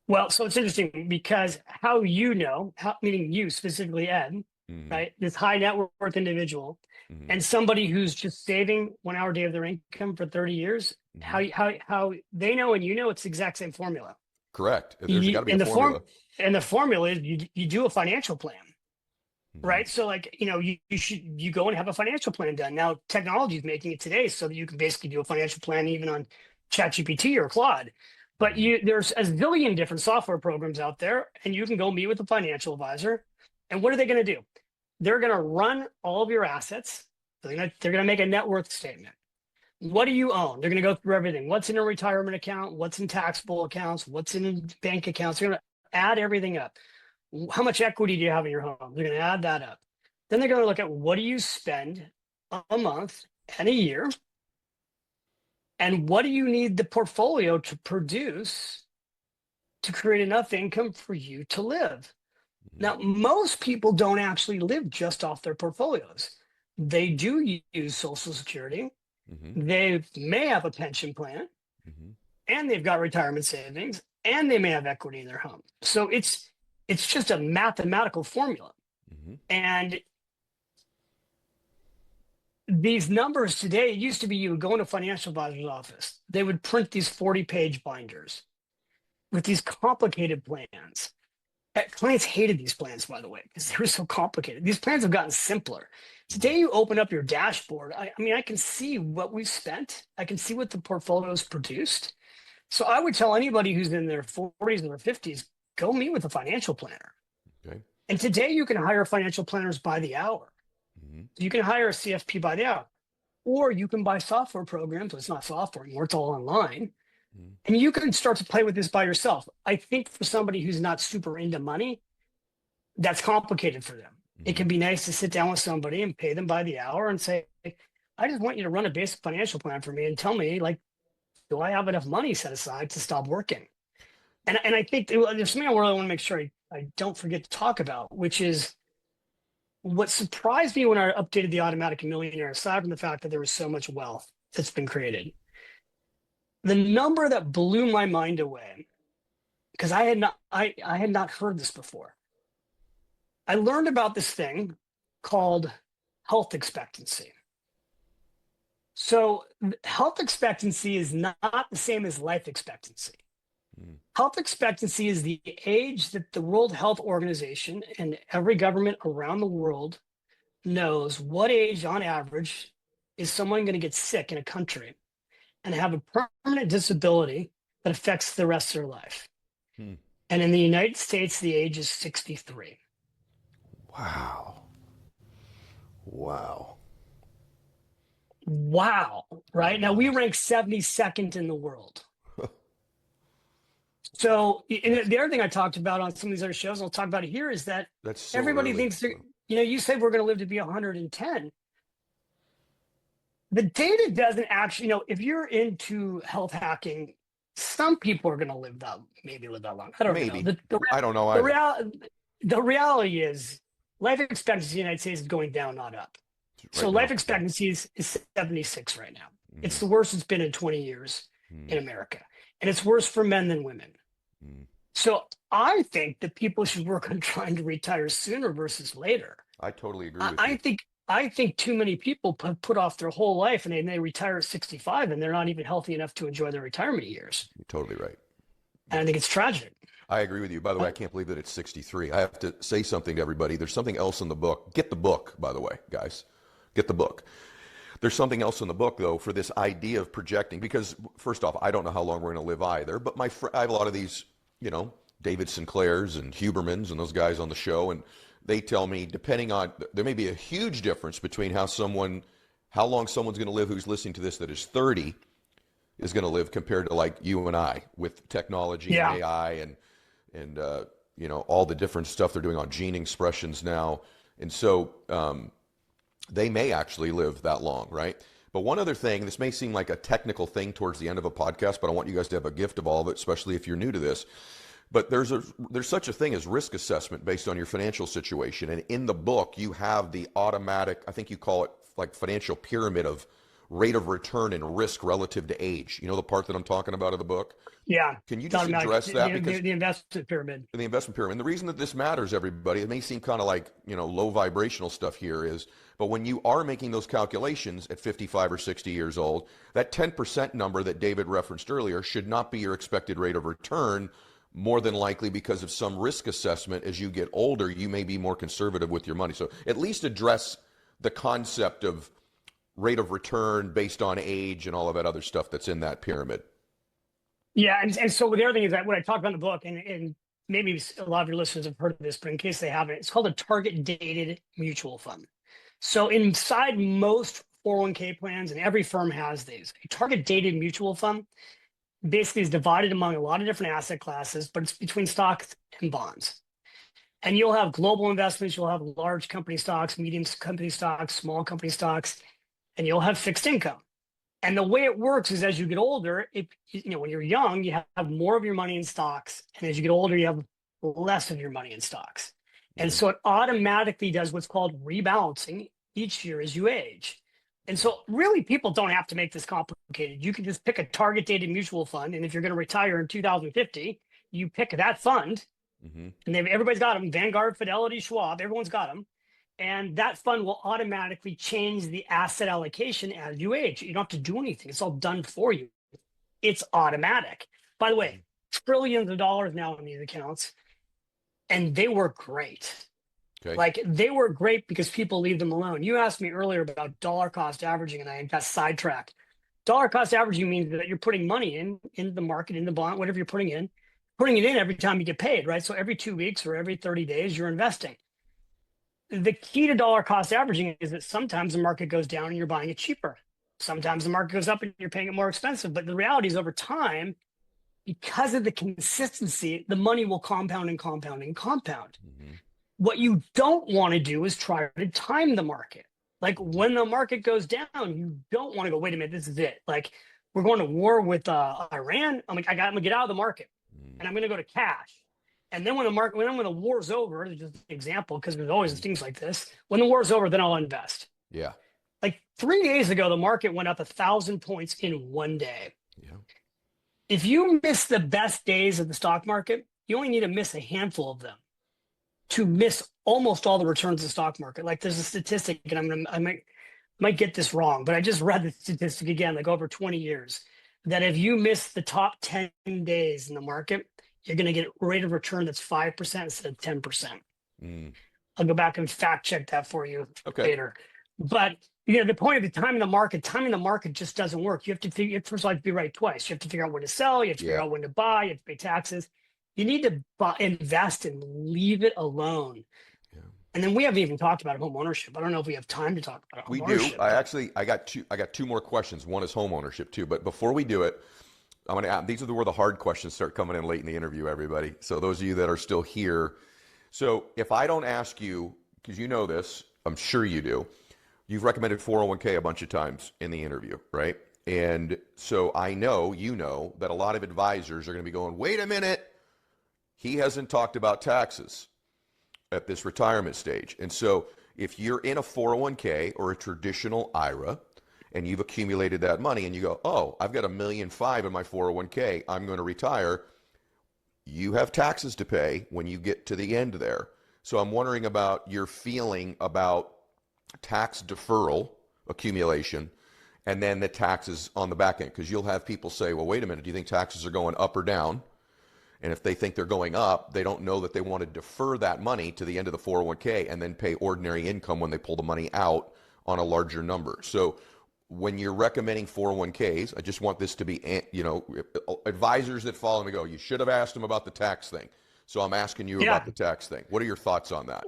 Well, so it's interesting because how you know, meaning you specifically, Ed, Mm-hmm. right? This high net worth individual Mm-hmm. and somebody who's just saving 1 hour a day of their income for 30 years, Mm-hmm. how they know and you know it's the exact same formula. Correct. There's got to be a And the formula. formula is you do a financial plan, Mm-hmm. right? So like, you go and have a financial plan done. Now technology is making it today so that you can basically do a financial plan even on ChatGPT or Claude. But Mm-hmm. there's a zillion different software programs out there, and you can go meet with a financial advisor. And what are they going to do? They're going to run all of your assets. They're going to make a net worth statement. What do you own? They're going to go through everything. What's in a retirement account? What's in taxable accounts? What's in bank accounts? They're going to add everything up. How much equity do you have in your home? They're going to add that up. Then they're going to look at what do you spend a month and a year, and what do you need the portfolio to produce to create enough income for you to live. Now, most people don't actually live just off their portfolios. They do use Social Security. Mm-hmm. They may have a pension plan, Mm-hmm. and they've got retirement savings, and they may have equity in their home. So it's just a mathematical formula. Mm-hmm. And these numbers today, it used to be you would go in a financial advisor's office. They would print these 40-page binders with these complicated plans. Clients hated these plans, by the way, because they were so complicated. These plans have gotten simpler. Today, you open up your dashboard. I mean, I can see what we've spent. I can see what the portfolio's produced. So I would tell anybody who's in their 40s or their 50s, go meet with a financial planner. Okay. And today you can hire financial planners by the hour. Mm-hmm. You can hire a CFP by the hour, or you can buy software programs. Well, it's not software anymore, it's all online. Mm-hmm. And you can start to play with this by yourself. I think for somebody who's not super into money, that's complicated for them. Mm-hmm. It can be nice to sit down with somebody and pay them by the hour and say, I just want you to run a basic financial plan for me and tell me, like, do I have enough money set aside to stop working? And I think there's something I really want to make sure I don't forget to talk about, which is what surprised me when I updated the Automatic Millionaire, aside from the fact that there was so much wealth that's been created. The number that blew my mind away, because I had not heard this before. I learned about this thing called health expectancy. So health expectancy is not the same as life expectancy. Mm. Health expectancy is the age that the World Health Organization and every government around the world knows what age on average is someone going to get sick in a country and have a permanent disability that affects the rest of their life. Mm. And in the United States, the age is 63. Wow. Wow. Wow. Right. Now we rank 72nd in the world. So the other thing I talked about on some of these other shows, I'll talk about it here, is that That's so everybody early. thinks, you said we're going to live to be 110. The data doesn't actually, if you're into health hacking, some people are going to live that long. I don't Maybe. know. I don't know either. The reality is life expectancy in the United States is going down, not up. So life expectancy is 76 right now. Mm. It's the worst it's been in 20 years Mm. in America. And it's worse for men than women. Mm. So I think that people should work on trying to retire sooner versus later. I totally agree with you. I think too many people put off their whole life and they retire at 65 and they're not even healthy enough to enjoy their retirement years. You're totally right. And I think it's tragic. I agree with you. By the way, I can't believe that it's 63. I have to say something to everybody. There's something else in the book. Get the book, by the way, guys. Get the book. There's something else in the book, though, for this idea of projecting. Because, first off, I don't know how long we're going to live either. But I have a lot of these, David Sinclairs and Hubermans and those guys on the show. And they tell me, depending on, there may be a huge difference between how long someone's going to live who's listening to this that is 30 is going to live compared to like you and I with technology and AI and all the different stuff they're doing on gene expressions now. And so they may actually live that long, right? But one other thing, this may seem like a technical thing towards the end of a podcast, but I want you guys to have a gift of all of it, especially if you're new to this. But there's such a thing as risk assessment based on your financial situation. And in the book, you have the automatic, I think you call it like financial pyramid of rate of return and risk relative to age. You know the part that I'm talking about of the book? Yeah, Can you it's just automatic. address that? Because The investment pyramid. in the investment pyramid, and the reason that this matters, everybody, it may seem kind of like, low vibrational stuff here is, but when you are making those calculations at 55 or 60 years old, that 10% number that David referenced earlier should not be your expected rate of return. More than likely, because of some risk assessment, as you get older, you may be more conservative with your money. So at least address the concept of rate of return based on age and all of that other stuff that's in that pyramid. Yeah, and so the other thing is that what I talked about in the book, and maybe a lot of your listeners have heard of this, but in case they haven't, it's called a target dated mutual fund. So inside most 401k plans, and every firm has these, a target dated mutual fund basically is divided among a lot of different asset classes, but it's between stocks and bonds. And you'll have global investments, you'll have large company stocks, medium company stocks, small company stocks, and you'll have fixed income. And the way it works is as you get older, when you're young, you have more of your money in stocks. And as you get older, you have less of your money in stocks. And so it automatically does what's called rebalancing each year as you age. And so really people don't have to make this complicated. You can just pick a target dated mutual fund. And if you're going to retire in 2050, you pick that fund. And everybody's got them, Vanguard, Fidelity, Schwab, everyone's got them. And that fund will automatically change the asset allocation as you age. You don't have to do anything. It's all done for you. It's automatic. By the way, trillions of dollars now in these accounts, and they work great. Okay. Like they work great because people leave them alone. You asked me earlier about dollar cost averaging, and I got sidetracked. Dollar cost averaging means that you're putting money in the market, in the bond, whatever you're putting it in every time you get paid, right? So every 2 weeks or every 30 days, you're investing. The key to dollar cost averaging is that sometimes the market goes down and you're buying it cheaper. Sometimes the market goes up and you're paying it more expensive. But the reality is over time, because of the consistency, the money will compound and compound and compound. What you don't want to do is try to time the market. Like when the market goes down, you don't want to go, wait a minute, this is it. Like we're going to war with Iran. I'm like, I'm going to get out of the market and I'm going to go to cash. And then when the war's over, just an example, because there's always things like this. When the war's over, then I'll invest. Yeah. Like 3 days ago, the market went up 1,000 points in one day. Yeah. If you miss the best days of the stock market, you only need to miss a handful of them to miss almost all the returns of the stock market. Like there's a statistic, and I might get this wrong, but I just read the statistic again, like over 20 years, that if you miss the top 10 days in the market, you're going to get a rate of return that's 5% instead of 10%. I'll go back and fact check that for you later. But the point of the timing the market just doesn't work. You have to first of all, you have to be right twice. You have to figure out when to sell. You have to figure out when to buy. You have to pay taxes. You need to invest and leave it alone. Yeah. And then we haven't even talked about home ownership. I don't know if we have time to talk about home ownership. We do. I got two more questions. One is home ownership too. But before we do it, I'm going to ask, these are where the hard questions start coming in late in the interview, everybody. So those of you that are still here. So if I don't ask you, because you know this, I'm sure you do, you've recommended 401k a bunch of times in the interview, right? And so I know, that a lot of advisors are going to be going, wait a minute, he hasn't talked about taxes at this retirement stage. And so if you're in a 401k or a traditional IRA, and you've accumulated that money and you go, oh, I've got $1.5 million in my 401k, I'm going to retire. You have taxes to pay when you get to the end there. So I'm wondering about your feeling about tax deferral accumulation and then the taxes on the back end. Because you'll have people say, well, wait a minute, do you think taxes are going up or down? And if they think they're going up, they don't know that they want to defer that money to the end of the 401k and then pay ordinary income when they pull the money out on a larger number. So when you're recommending 401ks, I just want this to be, advisors that follow me go, you should have asked them about the tax thing. So I'm asking you about the tax thing. What are your thoughts on that?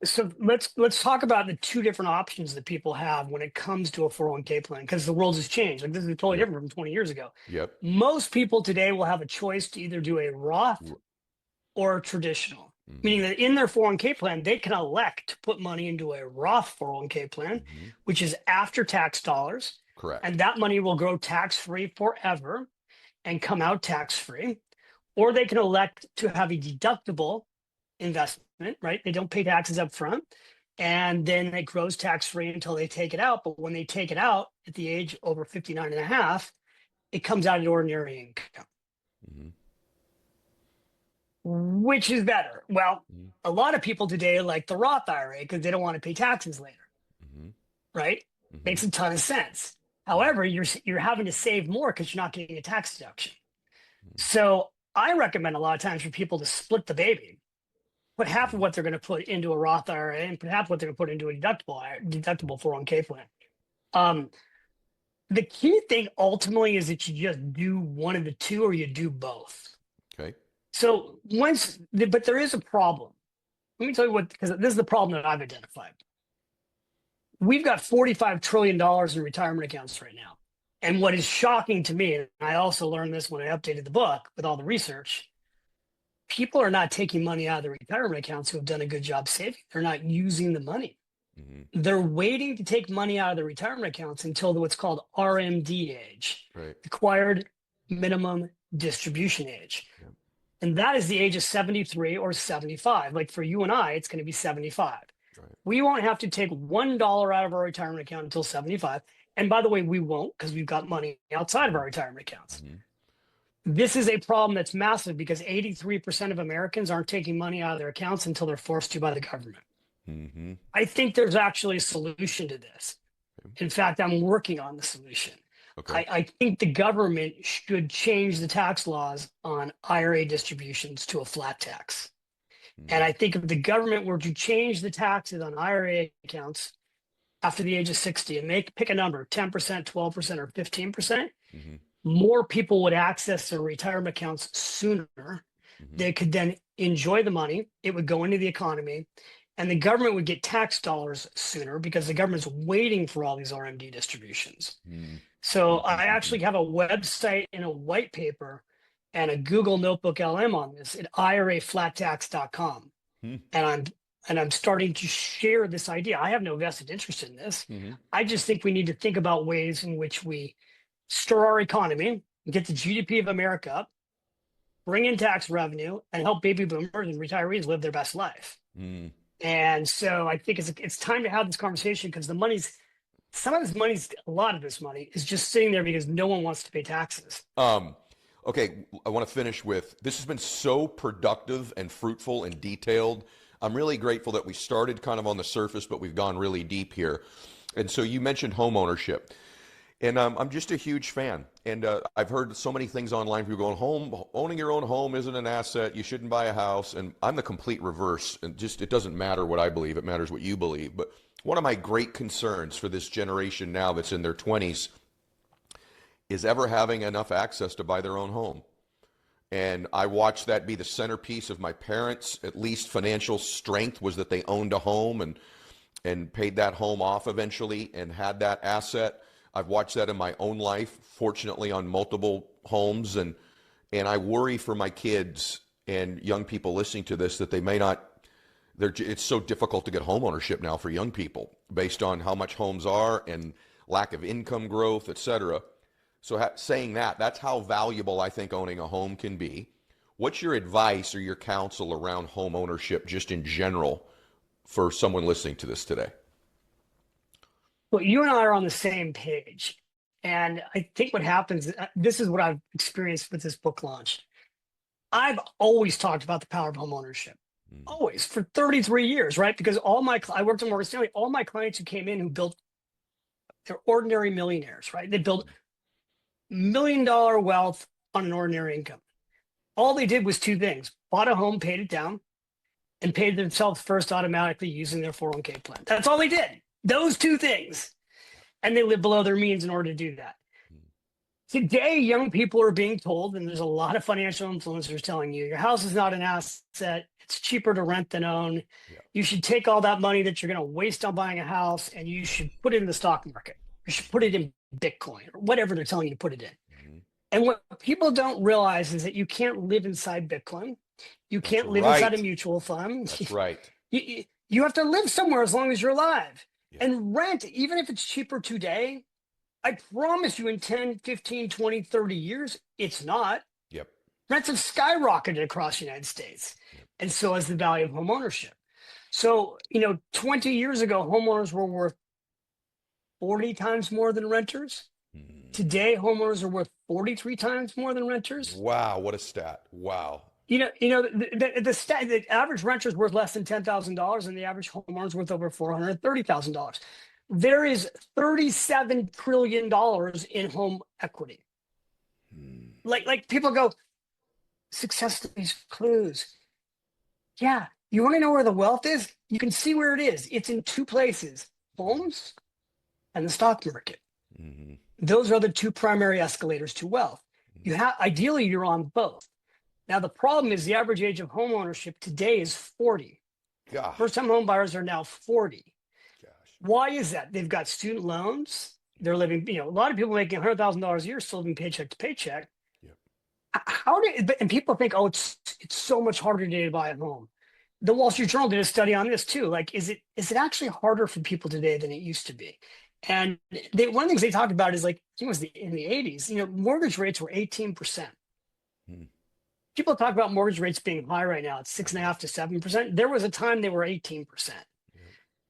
So let's talk about the two different options that people have when it comes to a 401k plan, because the world has changed. Like this is totally different from 20 years ago. Yep. Most people today will have a choice to either do a Roth or a traditional. Meaning that in their 401k plan, they can elect to put money into a Roth 401k plan, which is after tax dollars. Correct. And that money will grow tax-free forever and come out tax-free. or they can elect to have a deductible investment, right? They don't pay taxes up front, and then it grows tax-free until they take it out. But when they take it out at the age over 59 and a half, it comes out in ordinary income. Mm-hmm. Which is better? Well, Mm-hmm. a lot of people today like the Roth IRA because they don't want to pay taxes later, Mm-hmm. right? Mm-hmm. Makes a ton of sense. However, you're having to save more because you're not getting a tax deduction. So I recommend a lot of times for people to split the baby, put half of what they're going to put into a Roth IRA and put half what they're going to put into a deductible 401k plan. The key thing ultimately is that you just do one of the two or you do both. Okay. So but there is a problem. Let me tell you because this is the problem that I've identified. We've got $45 trillion in retirement accounts right now. And what is shocking to me, and I also learned this when I updated the book with all the research, people are not taking money out of their retirement accounts who have done a good job saving. They're not using the money. Mm-hmm. They're waiting to take money out of the retirement accounts until what's called RMD age, right? Required minimum distribution age. Yep. And that is the age of 73 or 75. Like for you and I, it's going to be 75. Right. We won't have to take $1 out of our retirement account until 75. And by the way, we won't because we've got money outside of our retirement accounts. Mm-hmm. This is a problem that's massive because 83% of Americans aren't taking money out of their accounts until they're forced to by the government. Mm-hmm. I think there's actually a solution to this. Okay. In fact, I'm working on the solution. Okay. I think the government should change the tax laws on IRA distributions to a flat tax. Mm-hmm. And I think if the government were to change the taxes on IRA accounts after the age of 60 and pick a number, 10%, 12%, or 15%, mm-hmm. more people would access their retirement accounts sooner. Mm-hmm. They could then enjoy the money. It would go into the economy. And the government would get tax dollars sooner because the government's waiting for all these RMD distributions. Mm-hmm. So I actually have a website and a white paper and a Google Notebook LM on this at IRAflattax.com. Mm-hmm. And I'm starting to share this idea. I have no vested interest in this. Mm-hmm. I just think we need to think about ways in which we stir our economy, get the GDP of America up, bring in tax revenue, and help baby boomers and retirees live their best life. Mm. And so I think it's time to have this conversation because a lot of this money is just sitting there because no one wants to pay taxes. Okay, I want to finish with, this has been so productive and fruitful and detailed. I'm really grateful that we started kind of on the surface, but we've gone really deep here. And so you mentioned home ownership. And I'm just a huge fan. And I've heard so many things online. People going, owning your own home isn't an asset. You shouldn't buy a house. And I'm the complete reverse. And just, it doesn't matter what I believe. It matters what you believe. But one of my great concerns for this generation now that's in their 20s is ever having enough access to buy their own home. And I watched that be the centerpiece of my parents' at least financial strength was that they owned a home and paid that home off eventually and had that asset. I've watched that in my own life, fortunately on multiple homes, and I worry for my kids and young people listening to this that they may not, it's so difficult to get home ownership now for young people based on how much homes are and lack of income growth, et cetera. So saying that's how valuable I think owning a home can be. What's your advice or your counsel around home ownership just in general for someone listening to this today? Well, you and I are on the same page. And I think what happens, this is what I've experienced with this book launch. I've always talked about the power of home ownership, always for 33 years, right? Because I worked at Morgan Stanley, all my clients who came in who built, they're ordinary millionaires, right? They built $1 million wealth on an ordinary income. All they did was two things: bought a home, paid it down, and paid themselves first automatically using their 401k plan. That's all they did. Those two things. And they live below their means in order to do that. Today, young people are being told, and there's a lot of financial influencers telling you, your house is not an asset. It's cheaper to rent than own. Yeah. You should take all that money that you're going to waste on buying a house and you should put it in the stock market. You should put it in Bitcoin or whatever they're telling you to put it in. Mm-hmm. And what people don't realize is that you can't live inside Bitcoin. You can't live inside a mutual fund. That's right. You have to live somewhere as long as you're alive. Yeah. And rent, even if it's cheaper today, I promise you in 10, 15, 20, 30 years, it's not. Yep. Rents have skyrocketed across the United States, and so has the value of home ownership. So, 20 years ago, homeowners were worth 40 times more than renters. Today, homeowners are worth 43 times more than renters. Wow, what a stat. Wow. The average renter is worth less than $10,000, and the average homeowner is worth over $430,000. There is $37 trillion in home equity. Like people go, success leaves clues. Yeah, you want to know where the wealth is? You can see where it is. It's in two places: homes and the stock market. Those are the two primary escalators to wealth. Ideally, you're on both. Now, the problem is the average age of home ownership today is 40. Gosh. First-time home buyers are now 40. Gosh. Why is that? They've got student loans. They're living, a lot of people making $100,000 a year still living paycheck to paycheck. Yep. And people think, oh, it's so much harder today to buy a home. The Wall Street Journal did a study on this too. Like, is it actually harder for people today than it used to be? And one of the things they talked about is, like, it was in the 80s, mortgage rates were 18%. People talk about mortgage rates being high right now. It's 6.5% to 7%. There was a time they were 18%.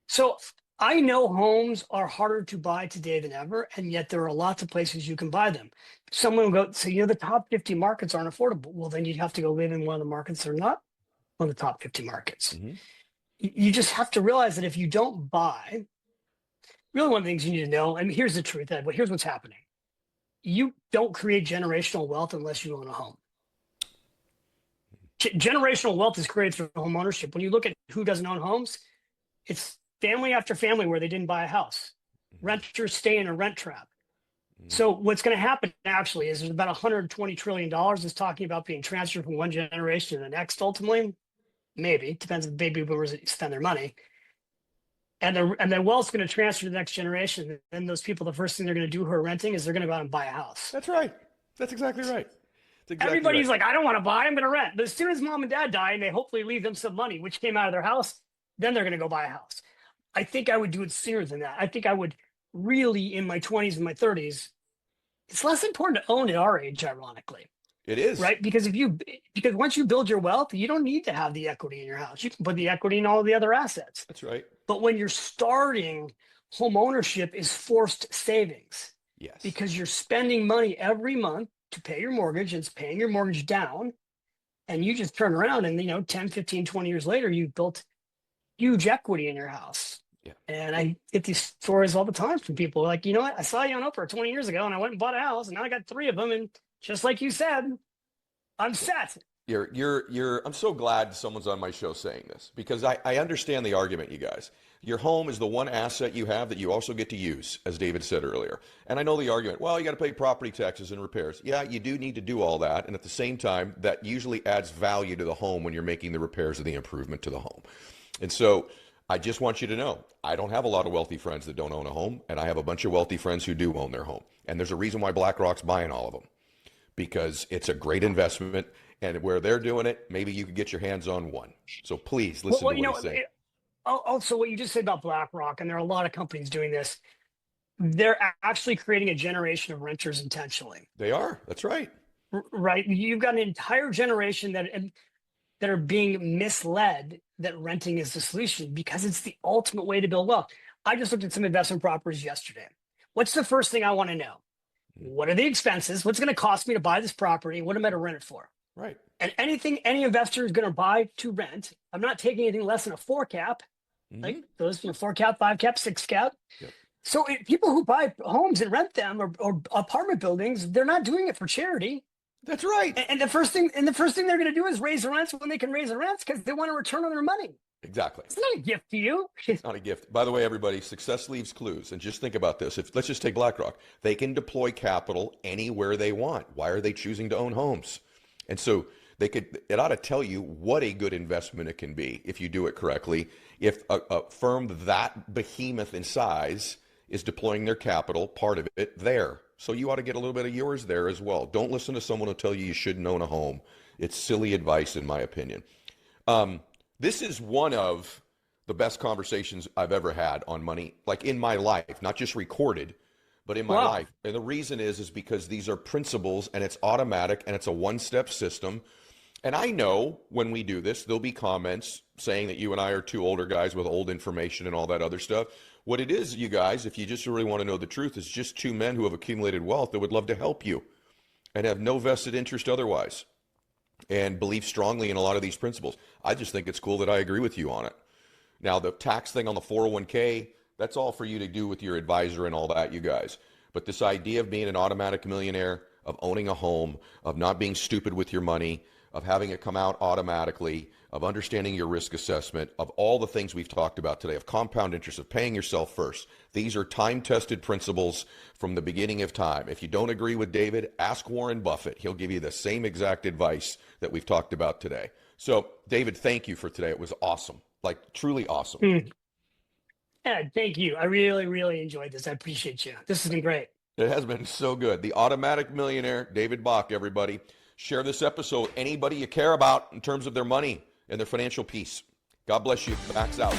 So I know homes are harder to buy today than ever, and yet there are lots of places you can buy them. Someone will go, so the top 50 markets aren't affordable. Well, then you'd have to go live in one of the markets that are not one of the top 50 markets. You just have to realize that if you don't buy, really one of the things you need to know, and here's the truth, Ed, here's what's happening. You don't create generational wealth unless you own a home. Generational wealth is created through home ownership. When you look at who doesn't own homes, it's family after family where they didn't buy a house. Renters stay in a rent trap. So what's going to happen actually is there's about $120 trillion is talking about being transferred from one generation to the next ultimately. Maybe. Depends if baby boomers spend their money. And then wealth's going to transfer to the next generation. And those people, the first thing they're going to do who are renting is they're going to go out and buy a house. That's right. That's exactly right. Everybody's like, I don't want to buy, I'm going to rent. But as soon as mom and dad die and they hopefully leave them some money, which came out of their house, then they're going to go buy a house. I think I would do it sooner than that. I think I would really, in my 20s and my 30s, it's less important to own at our age, ironically. It is. Right? Because once you build your wealth, you don't need to have the equity in your house. You can put the equity in all the other assets. That's right. But when you're starting, home ownership is forced savings. Yes. Because you're spending money every month to pay your mortgage, and it's paying your mortgage down, and you just turn around and 10, 15, 20 years later, you've built huge equity in your house. Yeah. And I get these stories all the time from people like, you know what, I saw you on Oprah 20 years ago and I went and bought a house and now I got 3 of them, and just like you said, I'm set. I'm so glad someone's on my show saying this, because I understand the argument, you guys. Your home is the one asset you have that you also get to use, as David said earlier. And I know the argument, well, you got to pay property taxes and repairs. Yeah, you do need to do all that. And at the same time, that usually adds value to the home when you're making the repairs or the improvement to the home. And so I just want you to know, I don't have a lot of wealthy friends that don't own a home, and I have a bunch of wealthy friends who do own their home. And there's a reason why BlackRock's buying all of them, because it's a great investment. And where they're doing it, maybe you could get your hands on one. So please listen to what he's saying. Also, what you just said about BlackRock, and there are a lot of companies doing this, they're actually creating a generation of renters intentionally. They are. That's right. Right. You've got an entire generation that are being misled that renting is the solution, because it's the ultimate way to build wealth. I just looked at some investment properties yesterday. What's the first thing I want to know? What are the expenses? What's going to cost me to buy this property? What am I to rent it for? Right. And anything any investor is going to buy to rent, I'm not taking anything less than a 4 cap, like those 4 cap, 5 cap, 6 cap. Yep. So people who buy homes and rent them or apartment buildings, they're not doing it for charity. That's right. And the first thing they're going to do is raise the rents when they can raise the rents, because they want a return on their money. Exactly. It's not a gift to you. It's not a gift. By the way, everybody, success leaves clues. And just think about this. Let's just take BlackRock. They can deploy capital anywhere they want. Why are they choosing to own homes? And so it ought to tell you what a good investment it can be if you do it correctly. If a firm that behemoth in size is deploying their capital, part of it there. So you ought to get a little bit of yours there as well. Don't listen to someone who tell you shouldn't own a home. It's silly advice, in my opinion. This is one of the best conversations I've ever had on money, like in my life, not just recorded, but in my Wow. life. And the reason is because these are principles and it's automatic and it's a one-step system. And I know when we do this, there'll be comments saying that you and I are two older guys with old information and all that other stuff. What it is, you guys, if you just really want to know the truth, is just two men who have accumulated wealth that would love to help you and have no vested interest otherwise and believe strongly in a lot of these principles. I just think it's cool that I agree with you on it. Now, the tax thing on the 401k, that's all for you to do with your advisor and all that, you guys. But this idea of being an automatic millionaire, of owning a home, of not being stupid with your money, of having it come out automatically, of understanding your risk assessment, of all the things we've talked about today, of compound interest, of paying yourself first. These are time-tested principles from the beginning of time. If you don't agree with David, ask Warren Buffett. He'll give you the same exact advice that we've talked about today. So, David, thank you for today. It was awesome, like truly awesome. Yeah, thank you. I really, really enjoyed this. I appreciate you. This has been great. It has been so good. The Automatic Millionaire, David Bach, everybody. Share this episode. Anybody you care about in terms of their money and their financial peace. God bless you. Max out.